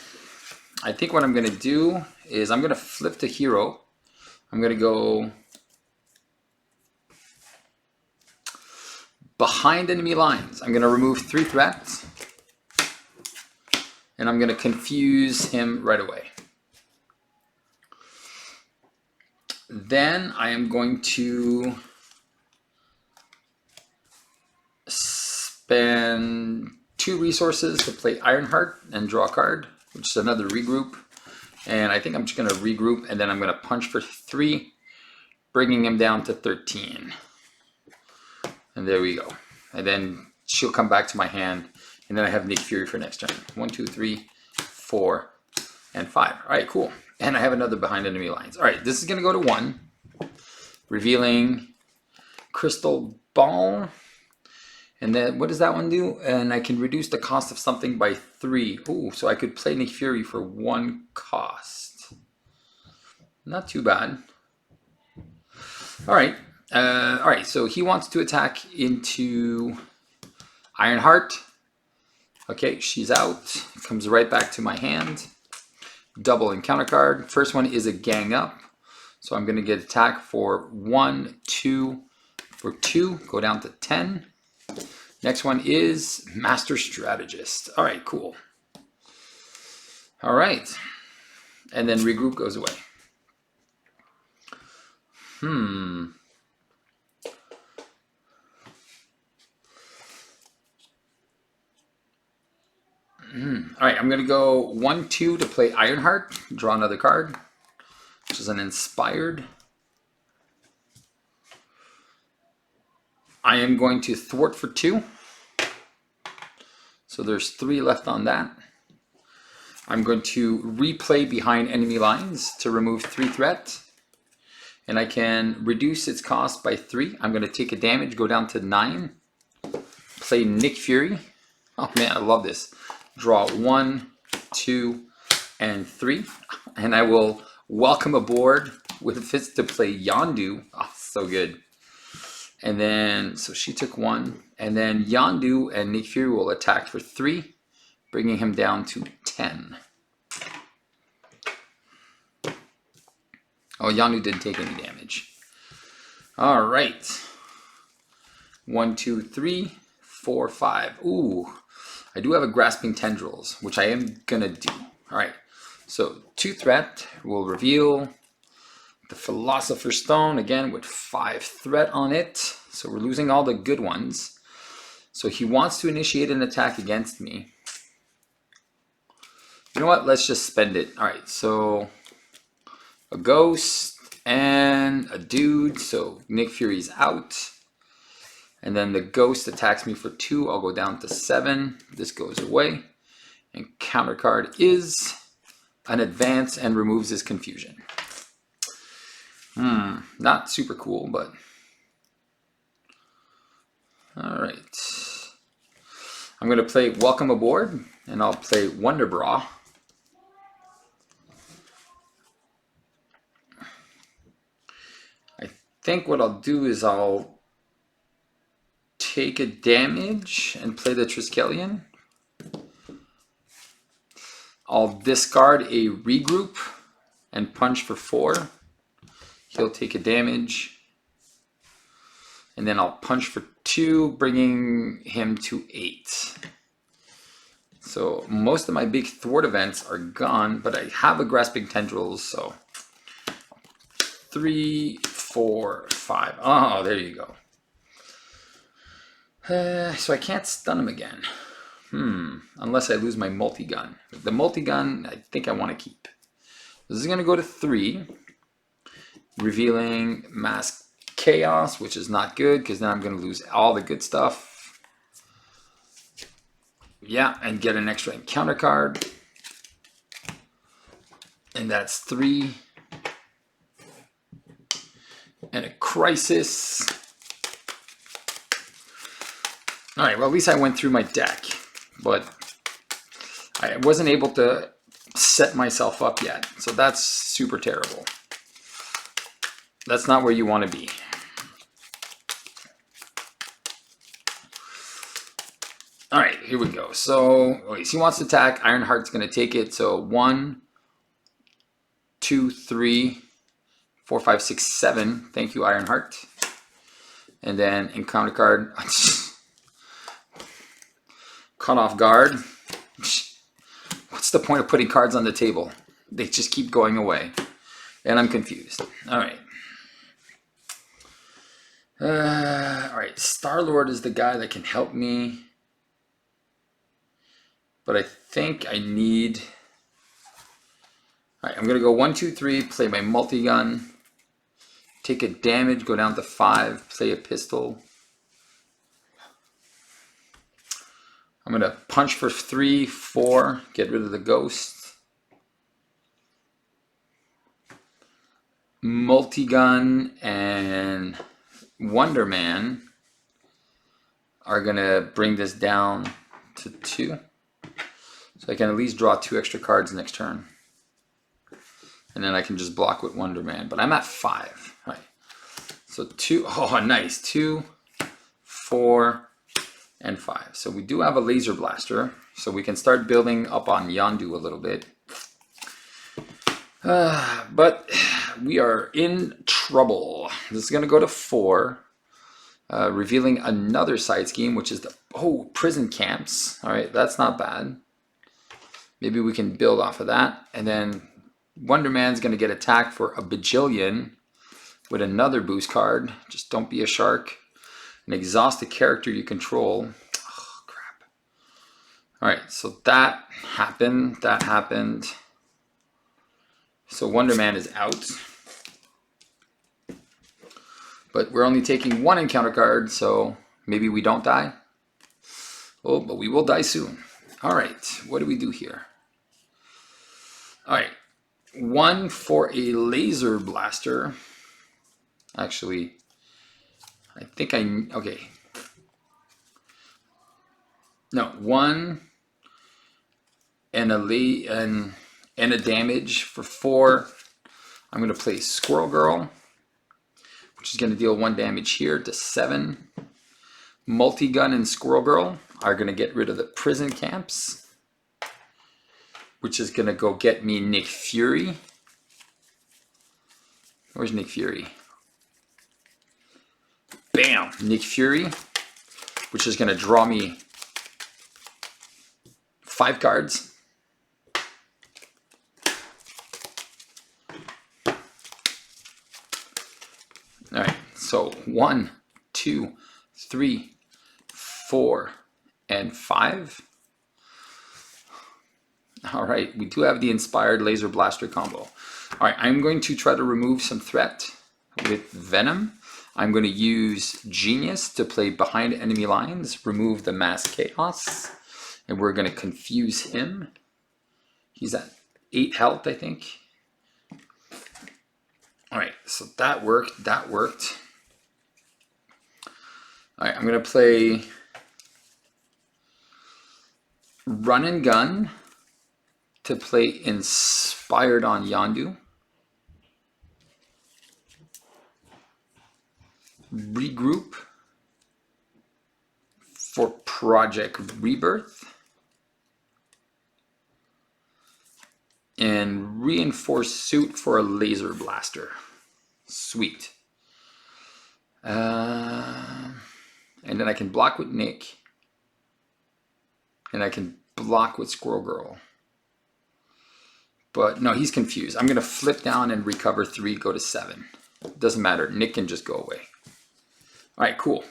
I think what I'm going to do is I'm going to flip to hero. I'm going to go behind enemy lines. I'm going to remove 3 threats. And I'm going to confuse him right away. Then I am going to spend 2 resources to play Ironheart and draw a card, which is another regroup. And I think I'm just going to regroup, and then I'm going to punch for 3, bringing him down to 13. And there we go. And then she'll come back to my hand, and then I have Nick Fury for next turn. 1, 2, 3, 4, and 5. All right, cool. And I have another behind enemy lines. All right, this is going to go to 1, revealing Crystal ball. And then what does that one do? And I can reduce the cost of something by 3. Ooh, so I could play Nick Fury for 1 cost. Not too bad. All right. All right, so he wants to attack into Ironheart. Okay, she's out. Comes right back to my hand. Double encounter card. First one is a gang up. So I'm going to get attack for 1, 2, for 2. Go down to 10. Next one is Master Strategist. All right, cool. All right. And then regroup goes away. All right, I'm going to go 1, 2 to play Ironheart. Draw another card, which is an Inspired. I am going to thwart for 2. So there's 3 left on that. I'm going to replay behind enemy lines to remove 3 threat. And I can reduce its cost by 3. I'm going to take a damage, go down to 9. Play Nick Fury. Oh man, I love this. Draw 1, 2, and 3. And I will welcome aboard with Fitz to play Yondu. Oh, so good. And then, so she took 1. And then Yondu and Nick Fury will attack for 3, bringing him down to 10. Oh, Yondu didn't take any damage. All right. 1, 2, 3, 4, 5. Ooh, I do have a Grasping Tendrils, which I am going to do. All right. So 2 threat will reveal the Philosopher's Stone, again, with 5 threat on it. So we're losing all the good ones. So he wants to initiate an attack against me. You know what? Let's just spend it. All right, so a ghost and a dude. So Nick Fury's out. And then the ghost attacks me for 2. I'll go down to 7. This goes away. And counter card is an advance and removes his confusion. Not super cool, but all right. I'm going to play Welcome Aboard, and I'll play Wonder Bra. I think what I'll do is I'll take a damage and play the Triskelion. I'll discard a regroup and punch for 4. He'll take a damage. And then I'll punch for 2, bringing him to 8. So most of my big thwart events are gone, but I have a Grasping Tendrils, so 3, 4, 5. Oh, there you go. So I can't stun him again. Unless I lose my multi-gun. The multi-gun, I think I want to keep. This is going to go to 3. Revealing Mask Chaos, which is not good, because then I'm going to lose all the good stuff. Yeah, and get an extra encounter card. And that's 3. And a Crisis. Alright, well at least I went through my deck. But I wasn't able to set myself up yet. So that's super terrible. That's not where you want to be. All right, here we go. So he wants to attack. Ironheart's going to take it. So 1, 2, 3, 4, 5, 6, 7. Thank you, Ironheart. And then encounter card. Caught off guard. What's the point of putting cards on the table? They just keep going away. And I'm confused. All right. All right, Star-Lord is the guy that can help me. But I think I need... All right, I'm going to go 1, 2, 3, play my multi-gun. Take a damage, go down to 5, play a pistol. I'm going to punch for 3, 4, get rid of the ghost. Multi-gun and... Wonder Man. are gonna bring this down to 2. So I can at least draw 2 extra cards next turn. And then I can just block with Wonder Man. But I'm at 5. All right. So 2, oh nice. 2, 4, and 5. So we do have a laser blaster. So we can start building up on Yondu a little bit. But we are in trouble. This is going to go to 4. Revealing another side scheme, which is the prison camps. All right, that's not bad. Maybe we can build off of that. And then Wonder Man's going to get attacked for a bajillion with another boost card. Just don't be a shark. And exhaust the character you control. Oh, crap. All right, so that happened. That happened. So Wonder Man is out. But we're only taking 1 encounter card, so maybe we don't die. Oh, but we will die soon. All right, what do we do here? All right, 1 for a laser blaster. Actually, I think okay. No, 1 and a damage for 4. I'm going to play Squirrel Girl, which is going to deal 1 damage here to 7. Multi-Gun and Squirrel Girl are going to get rid of the prison camps, which is going to go get me Nick Fury. Where's Nick Fury? Bam! Nick Fury, which is going to draw me 5 cards. All right, so 1, 2, 3, 4, and 5. All right, we do have the Inspired Laser Blaster combo. All right, I'm going to try to remove some threat with Venom. I'm going to use Genius to play behind enemy lines, remove the Mass Chaos, and we're going to confuse him. He's at 8 health, I think. All right, so that worked. That worked. All right, I'm going to play Run and Gun to play Inspired on Yondu. Regroup for Project Rebirth. And Reinforced Suit for a Laser Blaster. Sweet. And then I can block with Nick. And I can block with Squirrel Girl. But no, he's confused. I'm going to flip down and recover 3, go to 7. Doesn't matter. Nick can just go away. All right, cool.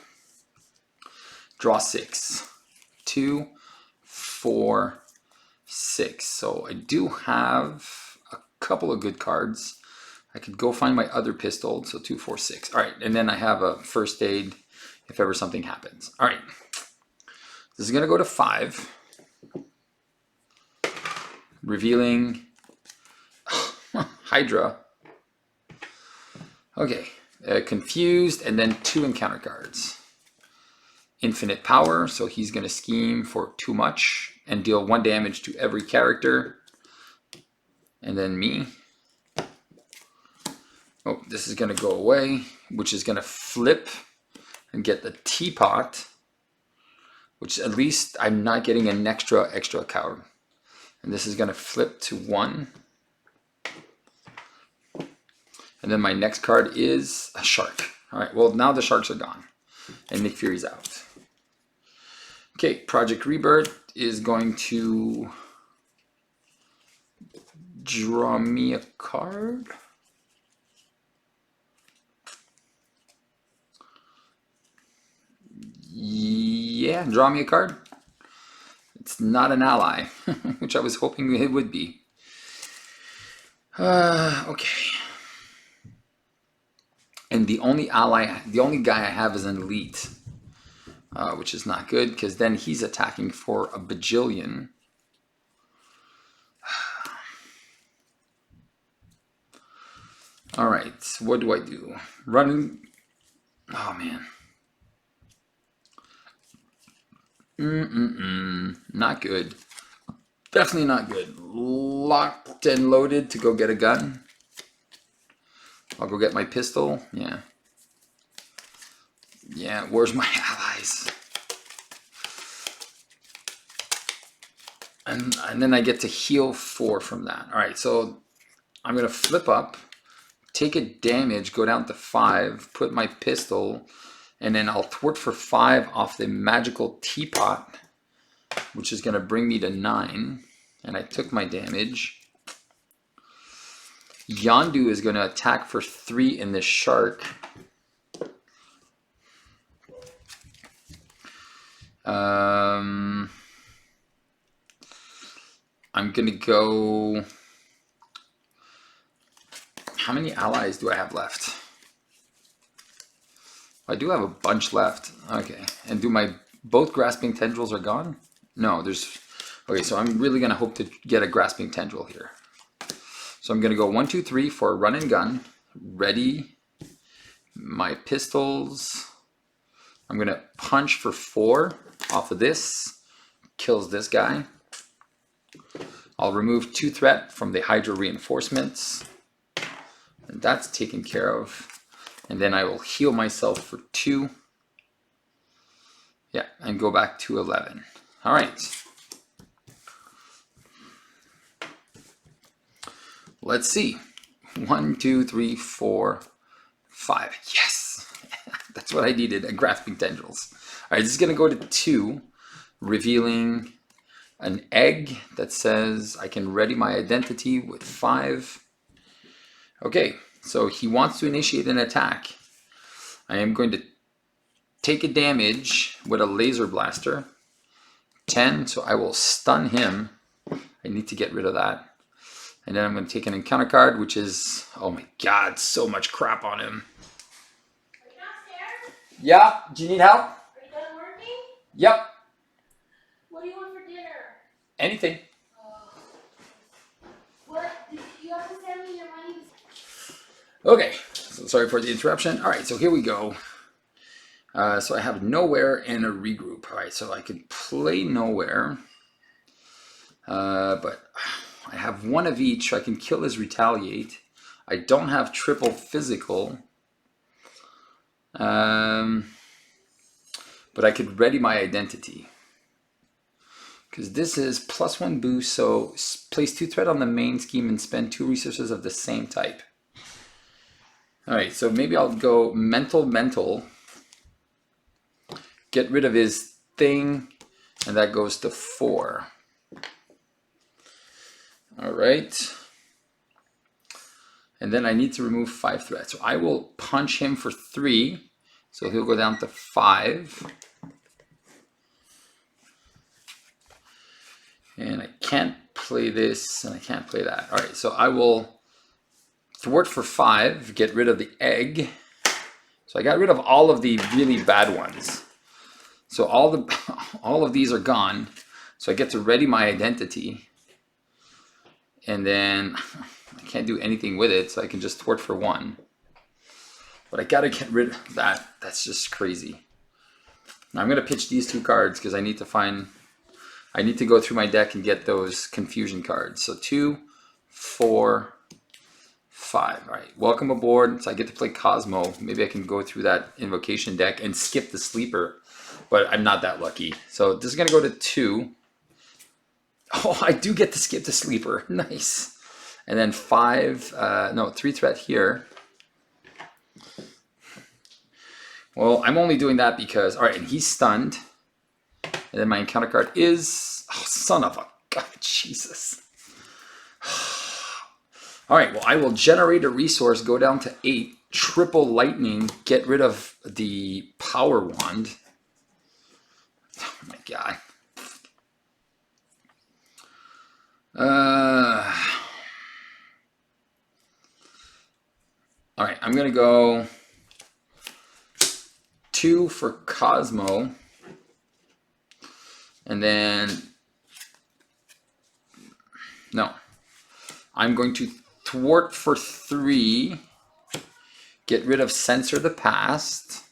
Draw 6. 2, 4, 6. So I do have a couple of good cards. I could go find my other pistol. So 2, 4, 6. All right, and then I have a first aid if ever something happens. All right. This is going to go to 5. Revealing Hydra. Okay. Confused, and then 2 encounter cards. Infinite Power, so he's going to scheme for too much and deal 1 damage to every character. And then me. Oh, this is going to go away, which is going to flip and get the Teapot, which at least I'm not getting an extra card. And this is going to flip to 1. And then my next card is a shark. All right, well, now the sharks are gone. And Nick Fury's out. Okay, Project Rebirth is going to draw me a card. Yeah, draw me a card. It's not an ally, which I was hoping it would be. Okay. And the only guy I have is an elite, which is not good because then he's attacking for a bajillion. All right, what do I do? Run. Oh man. Not good. Definitely not good. Locked and loaded to go get a gun. I'll go get my pistol. Yeah. Yeah, where's my allies? And then I get to heal 4 from that. All right, so I'm going to flip up, take a damage, go down to 5, put my pistol, and then I'll thwart for 5 off the magical teapot, which is going to bring me to 9. And I took my damage. Yondu is going to attack for 3 in this shark. I'm going to go... How many allies do I have left? I do have a bunch left. Okay. And do my... Both grasping tendrils are gone? No, there's... Okay, so I'm really going to hope to get a grasping tendril here. So I'm going to go 1, 2, 3 for a run and gun. Ready. My pistols. I'm going to punch for 4 off of this. Kills this guy. I'll remove 2 threat from the Hydra reinforcements. And that's taken care of. And then I will heal myself for 2. Yeah, and go back to 11. All right. Let's see. 1, 2, 3, 4, 5. Yes! That's what I needed, a grasping tendrils. All right, this is going to go to 2, revealing an egg that says I can ready my identity with 5. Okay, so he wants to initiate an attack. I am going to take a damage with a laser blaster. 10, so I will stun him. I need to get rid of that. And then I'm going to take an encounter card, which is, oh my god, so much crap on him. Are you downstairs? Yeah, do you need help? Are you done working? Yep. What do you want for dinner? Anything. What? You have to send me your money. Okay, so sorry for the interruption. All right, so here we go. So I have nowhere and a regroup. All right, so I could play nowhere. But I have 1 of each, so I can kill his retaliate. I don't have triple physical. But I could ready my identity. Because this is +1 boost, so place 2 threat on the main scheme and spend 2 resources of the same type. Alright, so maybe I'll go mental. Get rid of his thing, and that goes to 4. Alright. And then I need to remove 5 threats. So I will punch him for 3. So he'll go down to 5. And I can't play this, and I can't play that. Alright, so I will thwart for 5, get rid of the egg. So I got rid of all of the really bad ones. So all of these are gone. So I get to ready my identity. And then I can't do anything with it, so I can just thwart for 1. But I gotta get rid of that. That's just crazy. Now I'm gonna pitch these 2 cards because I need to go through my deck and get those confusion cards. So 2, 4, 5. All right, welcome aboard. So I get to play Cosmo. Maybe I can go through that invocation deck and skip the sleeper, but I'm not that lucky. So this is gonna go to 2. Oh, I do get to skip the sleeper. Nice. And then 5, no, 3 threat here. Well, I'm only doing that because, all right, and he's stunned. And then my encounter card is, oh, son of a god, Jesus. All right, well, I will generate a resource, go down to 8, triple lightning, get rid of the power wand. Oh my god. All right, I'm gonna go 2 for Cosmo, and then no, I'm going to thwart for 3, get rid of Censor the Past,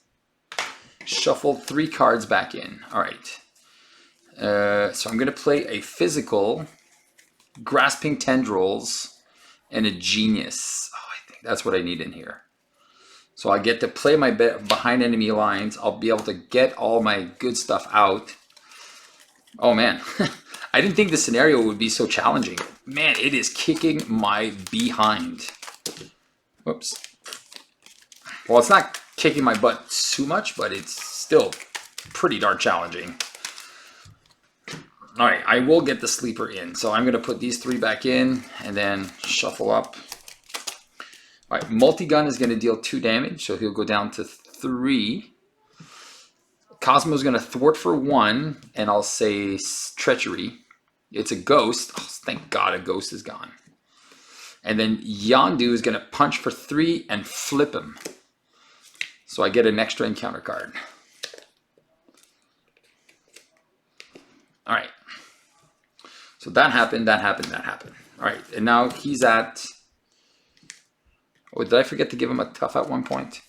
shuffle 3 cards back in. All right, So I'm going to play a physical, grasping tendrils, and a genius. Oh, I think that's what I need in here. So I get to play my behind enemy lines. I'll be able to get all my good stuff out. Oh man, I didn't think the scenario would be so challenging. Man, it is kicking my behind. Whoops. Well, it's not kicking my butt too much, but it's still pretty darn challenging. All right, I will get the sleeper in. So I'm going to put these 3 back in and then shuffle up. All right, multi-gun is going to deal 2 damage, so he'll go down to 3. Cosmo's going to thwart for 1, and I'll say treachery. It's a ghost. Oh, thank God a ghost is gone. And then Yondu is going to punch for 3 and flip him. So I get an extra encounter card. All right. So that happened, that happened, that happened. All right, and now he's at... Oh, did I forget to give him a tough at one point?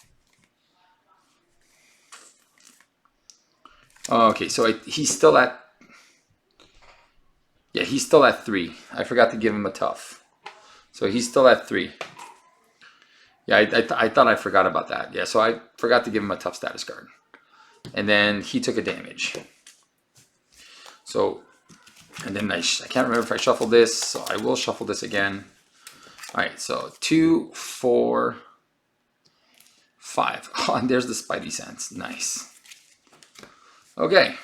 Oh, okay, so he's still at... Yeah, he's still at 3. I forgot to give him a tough. So he's still at 3. Yeah, I thought I forgot about that. Yeah, so I forgot to give him a tough status card. And then he took a damage. So, and then I can't remember if I shuffled this, so I will shuffle this again. All right, so 2, 4, 5. Oh, and there's the Spidey sense. Nice. Okay.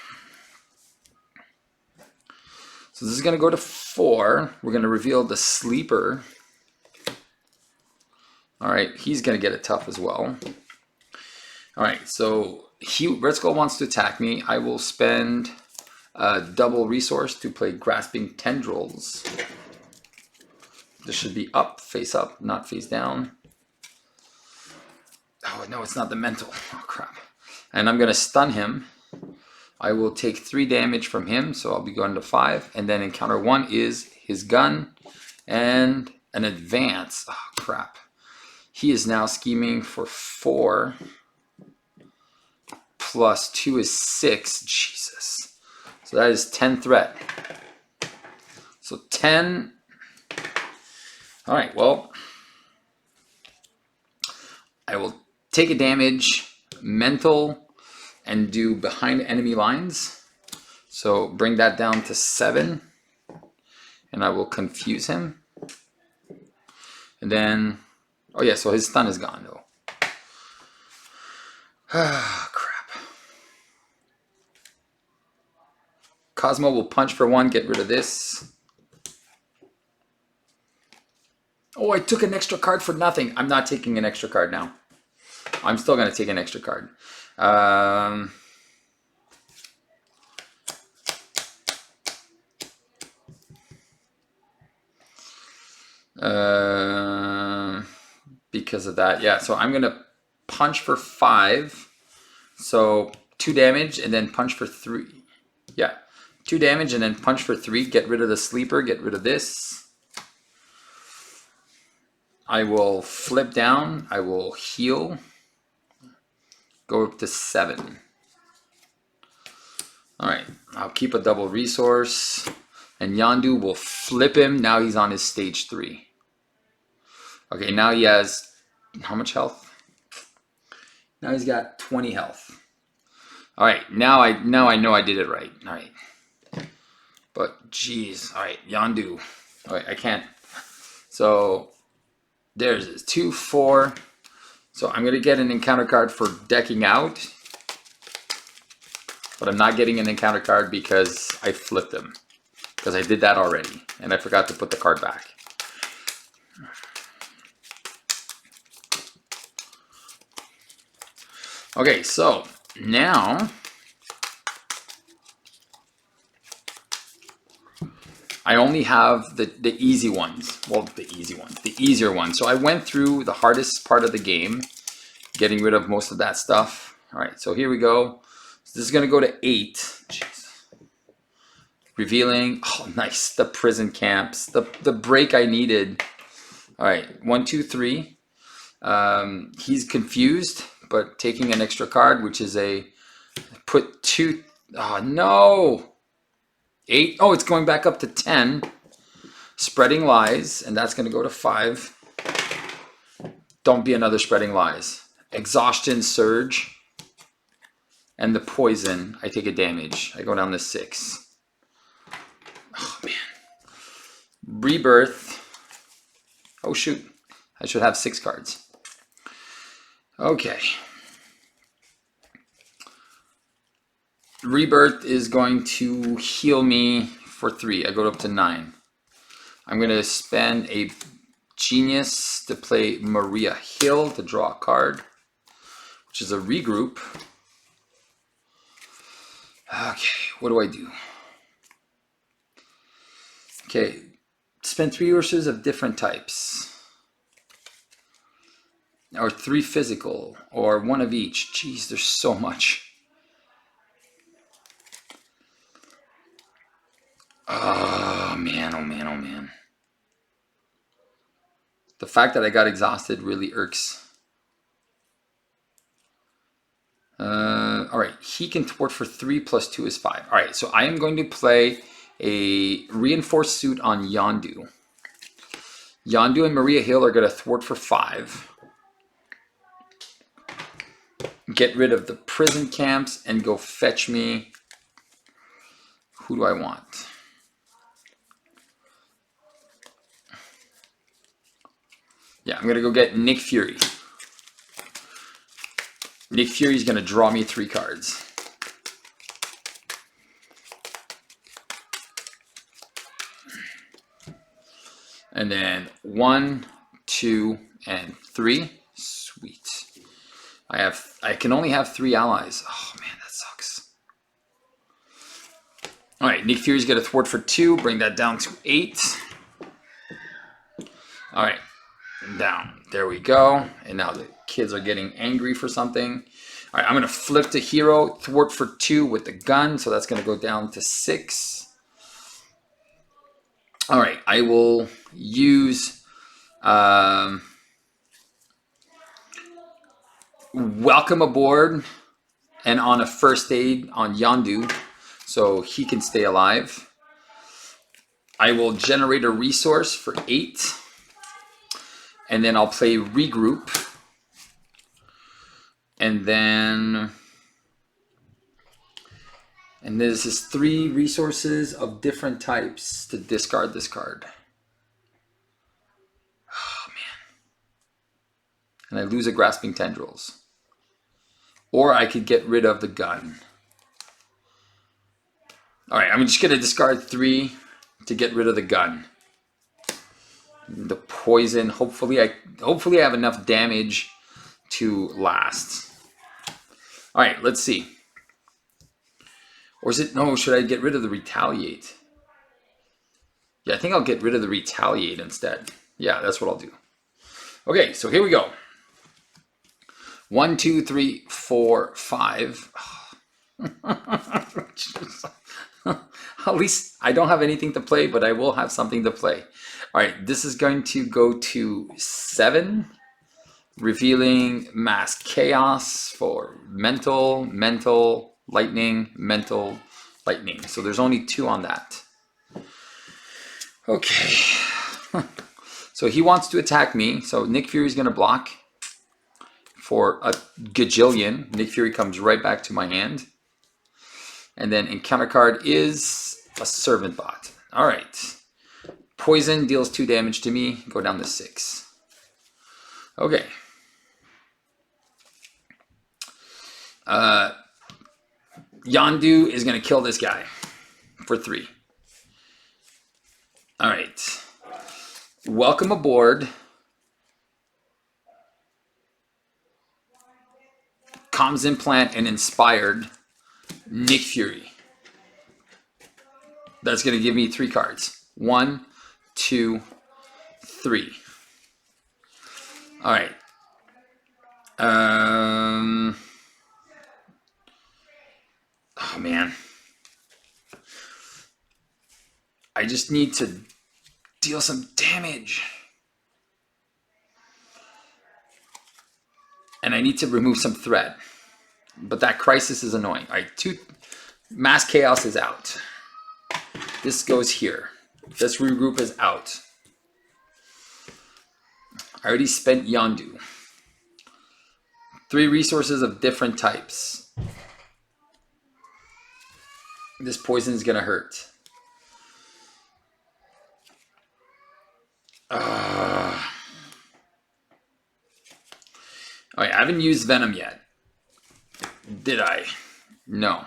So this is going to go to 4. We're going to reveal the sleeper. All right, he's going to get it tough as well. All right, so Red Skull wants to attack me. I will spend a double resource to play Grasping Tendrils. This should be up, not face down. Oh, no, it's not the mental. Oh, crap. And I'm going to stun him. I will take 3 damage from him, so I'll be going to 5. And then encounter 1 is his gun and an advance. Oh, crap. He is now scheming for 4. Plus 2 is 6. Jesus. So that is 10 threat. So 10. All right, well, I will take a damage, mental, and do behind enemy lines. So bring that down to 7. And I will confuse him. And then, oh yeah, so his stun is gone though. Ah, crap. Cosmo will punch for 1, get rid of this. Oh, I took an extra card for nothing. I'm not taking an extra card now. I'm still going to take an extra card. Because of that, yeah. So I'm going to punch for 5. So 2 damage and then punch for 3. Yeah, 2 damage and then punch for 3. Get rid of the sleeper. Get rid of this. I will flip down. I will heal. Go up to 7. All right. I'll keep a double resource. And Yondu will flip him. Now he's on his stage 3. Okay, now he has how much health? Now he's got 20 health. All right, now I know I did it right. All right. But geez, all right, Yondu. All right, I can't. So there's his 2, 4. So I'm gonna get an encounter card for decking out, but I'm not getting an encounter card because I flipped him. Because I did that already, and I forgot to put the card back. Okay, so now I only have the easy ones. Well, the easier ones. So I went through the hardest part of the game, getting rid of most of that stuff. All right, so here we go. So this is gonna go to 8. Jeez. Revealing, oh nice, the prison camps, the break I needed. All right, 1, 2, 3. He's confused, but taking an extra card, which is a put 2. Oh no! 8. Oh, it's going back up to 10. Spreading lies, and that's going to go to 5. Don't be another spreading lies. Exhaustion surge. And the poison, I take a damage. I go down to 6. Oh, man. Rebirth. Oh, shoot. I should have 6 cards. Okay. Rebirth is going to heal me for 3. I go up to 9. I'm going to spend a genius to play Maria Hill to draw a card, which is a regroup. Okay, what do I do? Okay, spend 3 resources of different types. Or 3 physical, or 1 of each. Jeez, there's so much. Oh man, oh man, oh man. The fact that I got exhausted really irks. All right, he can thwart for 3 plus 2 is 5. All right, so I am going to play a reinforced suit on Yondu. Yondu and Maria Hill are going to thwart for 5. Get rid of the prison camps and go fetch me. Who do I want? Yeah, I'm going to go get Nick Fury. Nick Fury is going to draw me 3 cards. And then 1, 2, and 3. Sweet. I can only have 3 allies. Oh man, that sucks. All right, Nick Fury's going to thwart for 2. Bring that down to 8. All right, down. There we go. And now the kids are getting angry for something. All right, I'm going to flip to hero, thwart for 2 with the gun. So that's going to go down to 6. All right, I will use welcome aboard and on a first aid on Yondu so he can stay alive. I will generate a resource for 8. And then I'll play regroup. And then... And this is 3 resources of different types to discard this card. Oh, man. And I lose a grasping tendrils. Or I could get rid of the gun. All right, I'm just going to discard 3 to get rid of the gun. The poison, hopefully I have enough damage to last. All right, let's see. Or is it, no, should I get rid of the retaliate? Yeah, I think I'll get rid of the retaliate instead. Yeah, that's what I'll do. Okay, so here we go. 1, 2, 3, 4, 5. At least I don't have anything to play, but I will have something to play. All right, this is going to go to 7. Revealing mass chaos for mental, lightning, mental, lightning. So there's only 2 on that. Okay. So he wants to attack me. So Nick Fury's going to block for a gajillion. Nick Fury comes right back to my hand. And then encounter card is a servant bot. All right. Poison deals 2 damage to me. Go down to 6. Okay. Yondu is going to kill this guy for 3. All right. Welcome aboard. Comms implant and inspired Nick Fury. That's going to give me 3 cards. 1, 2, 3. All right. Oh man. I just need to deal some damage. And I need to remove some threat. But that crisis is annoying. All right, 2 mass chaos is out. This goes here. This regroup is out. I already spent Yondu. 3 resources of different types. This poison is gonna hurt. Alright, I haven't used Venom yet. Did I? No.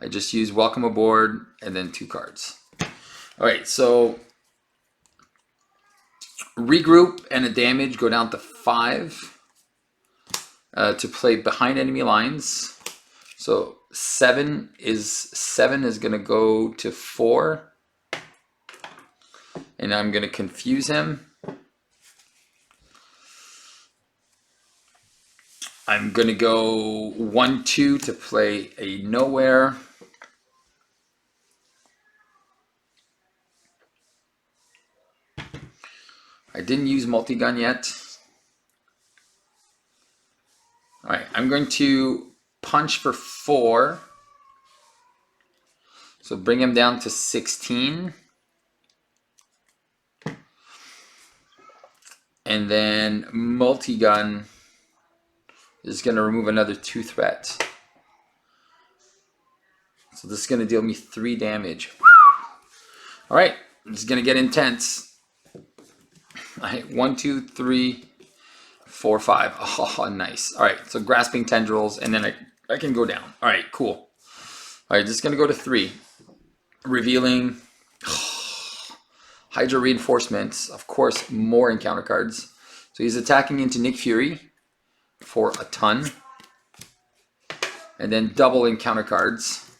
I just used Welcome Aboard and then 2 cards. Alright, so regroup and a damage go down to 5 to play behind enemy lines. So 7 is going to go to 4. And I'm going to confuse him. I'm going to go 1-2 to play a nowhere. I didn't use multi-gun yet. Alright, I'm going to punch for 4. So bring him down to 16. And then multi-gun is going to remove another 2 threat. So this is going to deal me 3 damage. Alright, this is going to get intense. Alright, 1, 2, 3, 4, 5. Oh, nice. Alright, so grasping tendrils, and then I can go down. Alright, cool. Alright, this is going to go to 3. Revealing Hydra reinforcements. Of course, more encounter cards. So he's attacking into Nick Fury for a ton. And then double encounter cards.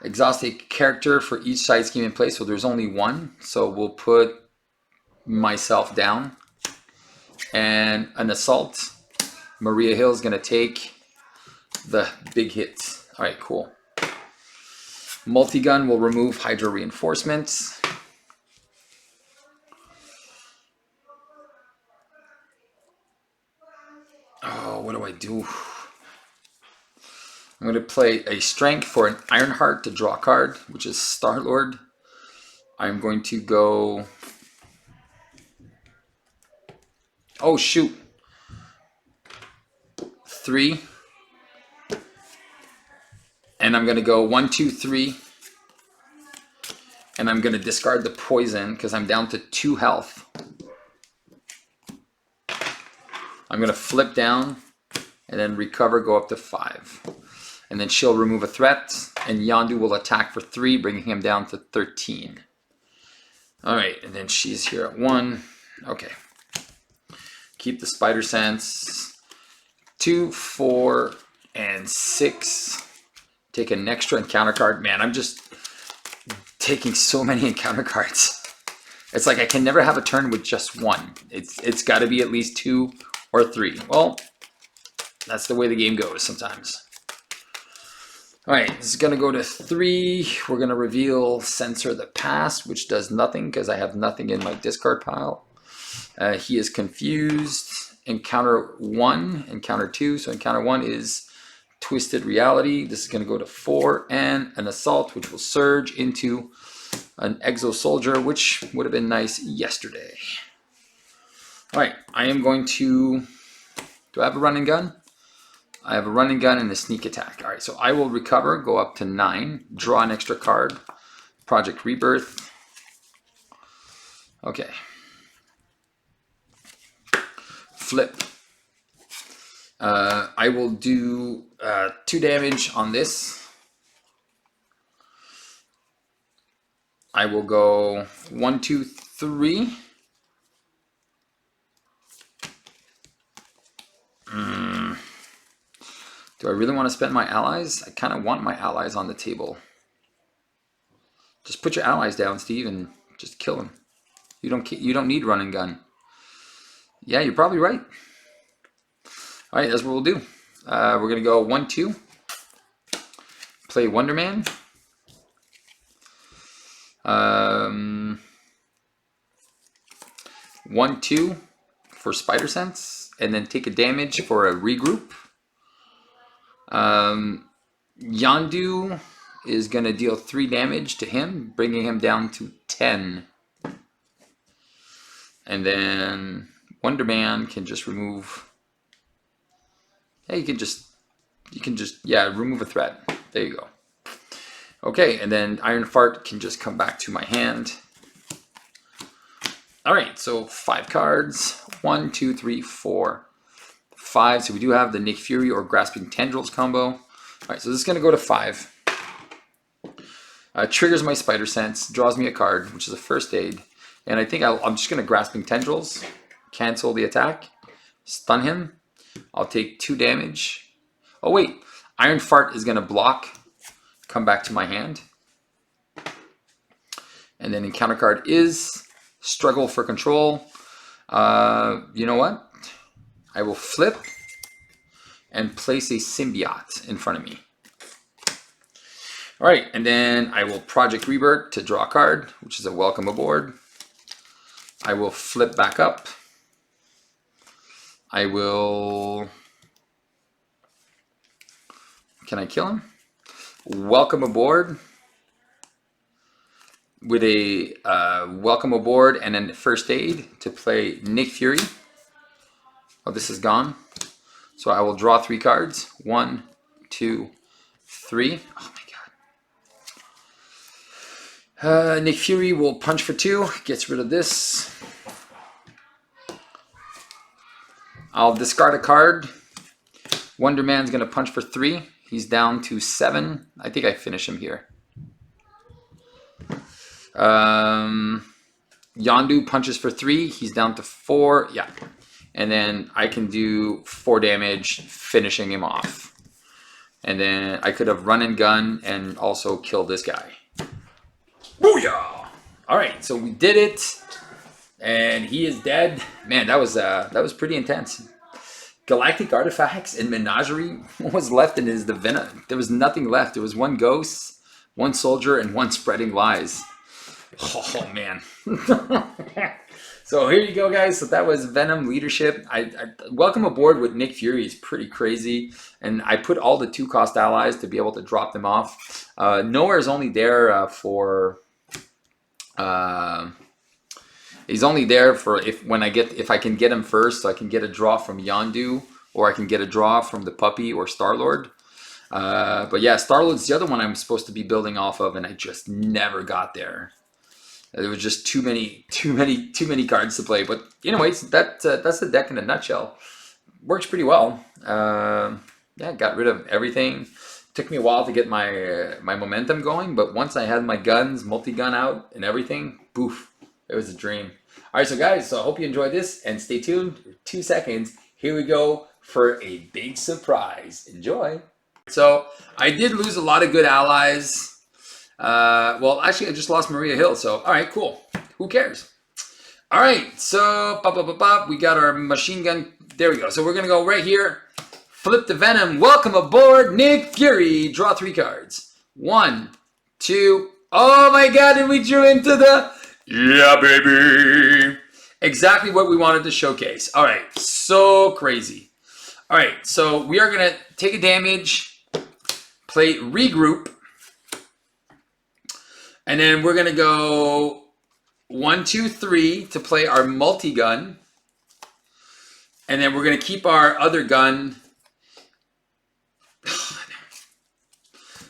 Exhaust a character for each side scheme in place. So there's only 1. So we'll put myself down. And an assault. Maria Hill is going to take the big hits. Alright, cool. Multi-gun will remove Hydra reinforcements. Oh, what do I do? I'm going to play a strength for an Ironheart to draw a card, which is Star-Lord. I'm going to go... Oh, shoot. 3. And I'm going to go 1, 2, 3. And I'm going to discard the poison because I'm down to 2 health. I'm going to flip down and then recover, go up to 5. And then she'll remove a threat. And Yondu will attack for 3, bringing him down to 13. Alright, and then she's here at 1. Okay. Keep the spider sense. 2, 4, and 6. Take an extra encounter card. Man, I'm just taking so many encounter cards. It's like I can never have a turn with just 1. It's got to be at least 2 or 3. Well, that's the way the game goes sometimes. Alright, this is going to go to 3. We're going to reveal Censor the Past, which does nothing because I have nothing in my discard pile. He is confused. Encounter 1, encounter 2. So encounter 1 is Twisted Reality. This is going to go to 4. And an Assault, which will surge into an Exo Soldier, which would have been nice yesterday. Alright, I am going to... Do I have a run and gun? I have a run and gun and a sneak attack. Alright, so I will recover, go up to 9. Draw an extra card. Project Rebirth. Okay. Flip. I will do 2 damage on this. I will go 1, 2, 3. Do I really want to spend my allies? I kind of want my allies on the table. Just put your allies down, Steve, and just kill them. You don't need run and gun. Yeah, you're probably right. All right, that's what we'll do. We're going to go 1, 2. Play Wonder Man. 1, 2 for Spider Sense. And then take a damage for a regroup. Yondu is going to deal 3 damage to him, bringing him down to 10. And then Wonder Man can just remove. Yeah, you can just remove a threat. There you go. Okay, and then Iron Fart can just come back to my hand. All right, so 5 cards. 1, 2, 3, 4, 5. So we do have the Nick Fury or Grasping Tendrils combo. All right, so this is going to go to 5. Triggers my Spider Sense, draws me a card, which is a first aid. And I think I'm just going to Grasping Tendrils, cancel the attack, stun him. I'll take 2 damage. Oh wait, Iron Fart is going to block, come back to my hand. And then encounter card is Struggle for Control. You know what? I will flip and place a symbiote in front of me. All right, and then I will Project Rebirth to draw a card, which is a welcome aboard. I will flip back up. I will... Can I kill him? Welcome aboard. With a welcome aboard and then first aid to play Nick Fury. Oh, this is gone. So I will draw 3 cards. 1, 2, 3. Oh my god. Nick Fury will punch for 2. Gets rid of this. I'll discard a card. Wonder Man's going to punch for 3. He's down to 7. I think I finish him here. Yondu punches for 3. He's down to 4. Yeah. And then I can do 4 damage, finishing him off. And then I could have run and gun and also kill this guy. Booyah! Alright, so we did it. And he is dead. Man, that was pretty intense. Galactic artifacts and menagerie. What was left in is the Venom. There was nothing left. There was 1 ghost, 1 soldier, and 1 spreading lies. Oh man. So here you go, guys. So that was Venom leadership. I welcome aboard with Nick Fury is pretty crazy, and I put all the 2-cost allies to be able to drop them off. Nowhere is only there for. He's only there for if I can get him first, so I can get a draw from Yondu, or I can get a draw from the puppy or Star-Lord. But yeah, Star-Lord's the other one I'm supposed to be building off of, and I just never got there. There was just too many cards to play. But anyways, that's the deck in a nutshell. Works pretty well. Yeah, got rid of everything. Took me a while to get my momentum going, but once I had my guns, multi-gun out and everything, poof, it was a dream. All right, so guys, so I hope you enjoyed this, and stay tuned. 2 seconds. Here we go for a big surprise. Enjoy. So I did lose a lot of good allies. Well, actually, I just lost Maria Hill, so all right, cool. Who cares? All right, so we got our machine gun. There we go. So we're gonna go right here. Flip the Venom. Welcome aboard, Nick Fury. Draw 3 cards. 1, 2. Oh my God! And we drew into the baby. Exactly what we wanted to showcase. All right, so crazy. All right, so we are gonna take a damage, play regroup. And then we're going to go 1, 2, 3 to play our multi-gun. And then we're going to keep our other gun.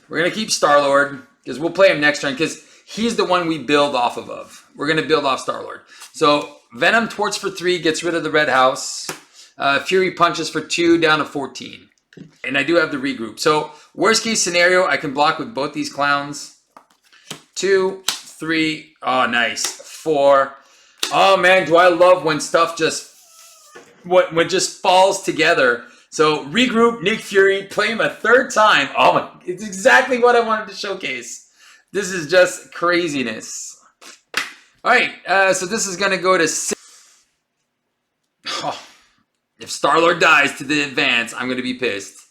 We're going to keep Star-Lord, because we'll play him next turn, because he's the one we build off of. We're going to build off Star-Lord. So Venom thwarts for 3, gets rid of the red house. Fury punches for 2, down to 14. And I do have the regroup. So worst case scenario, I can block with both these clowns. 2, 3, oh nice, 4. Oh man, do I love when stuff just falls together. So regroup, Nick Fury, play him a 3rd time. Oh my, it's exactly what I wanted to showcase. This is just craziness. All right, so this is gonna go to 6. Oh, if Star-Lord dies to the advance, I'm gonna be pissed.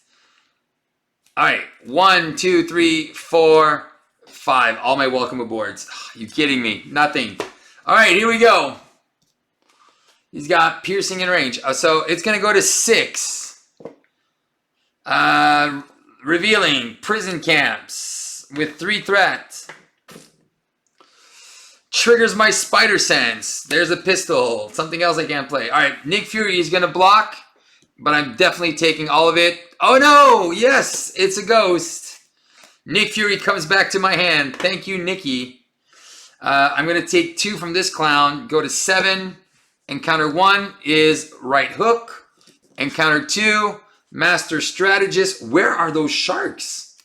All right, 1, 2, 3, 4, 5. All my welcome aboards. You kidding me? Nothing. All right, here we go. He's got piercing and range. So it's going to go to 6. Revealing prison camps. with 3 threats. Triggers my spider sense. There's a pistol. Something else I can't play. All right, Nick Fury is going to block, but I'm definitely taking all of it. Oh, no. Yes, it's a ghost. Nick Fury comes back to my hand. Thank you, Nikki. I'm going to take 2 from this clown, go to 7. Encounter 1 is right hook. Encounter 2, master strategist. Where are those sharks?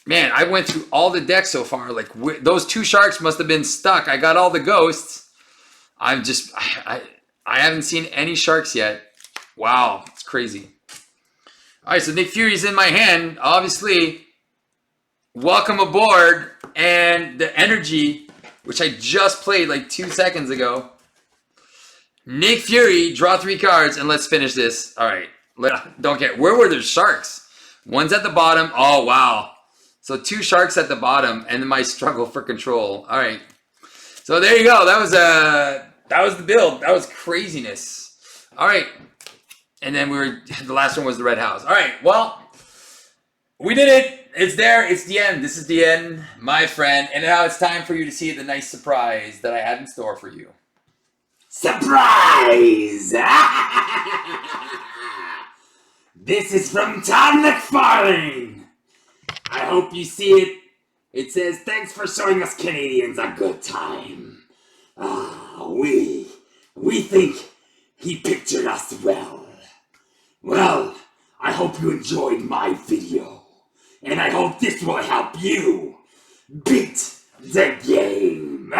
Man, I went through all the decks so far. Like, those 2 sharks must have been stuck. I got all the ghosts. I'm just, I haven't seen any sharks yet. Wow, it's crazy. All right, so Nick Fury's in my hand. Obviously, welcome aboard. And the energy, which I just played like 2 seconds ago. Nick Fury, draw 3 cards, and let's finish this. All right, don't care. Where were the sharks? One's at the bottom. Oh, wow. So 2 sharks at the bottom, and my struggle for control. All right. So there you go. That was the build. That was craziness. All right. And then the last one was the red house. All right. Well, we did it. It's there. It's the end. This is the end, my friend. And now it's time for you to see the nice surprise that I had in store for you. Surprise! This is from Tom McFarlane. I hope you see it. It says, thanks for showing us Canadians a good time. We think he pictured us well. Well, I hope you enjoyed my video. And I hope this will help you beat the game.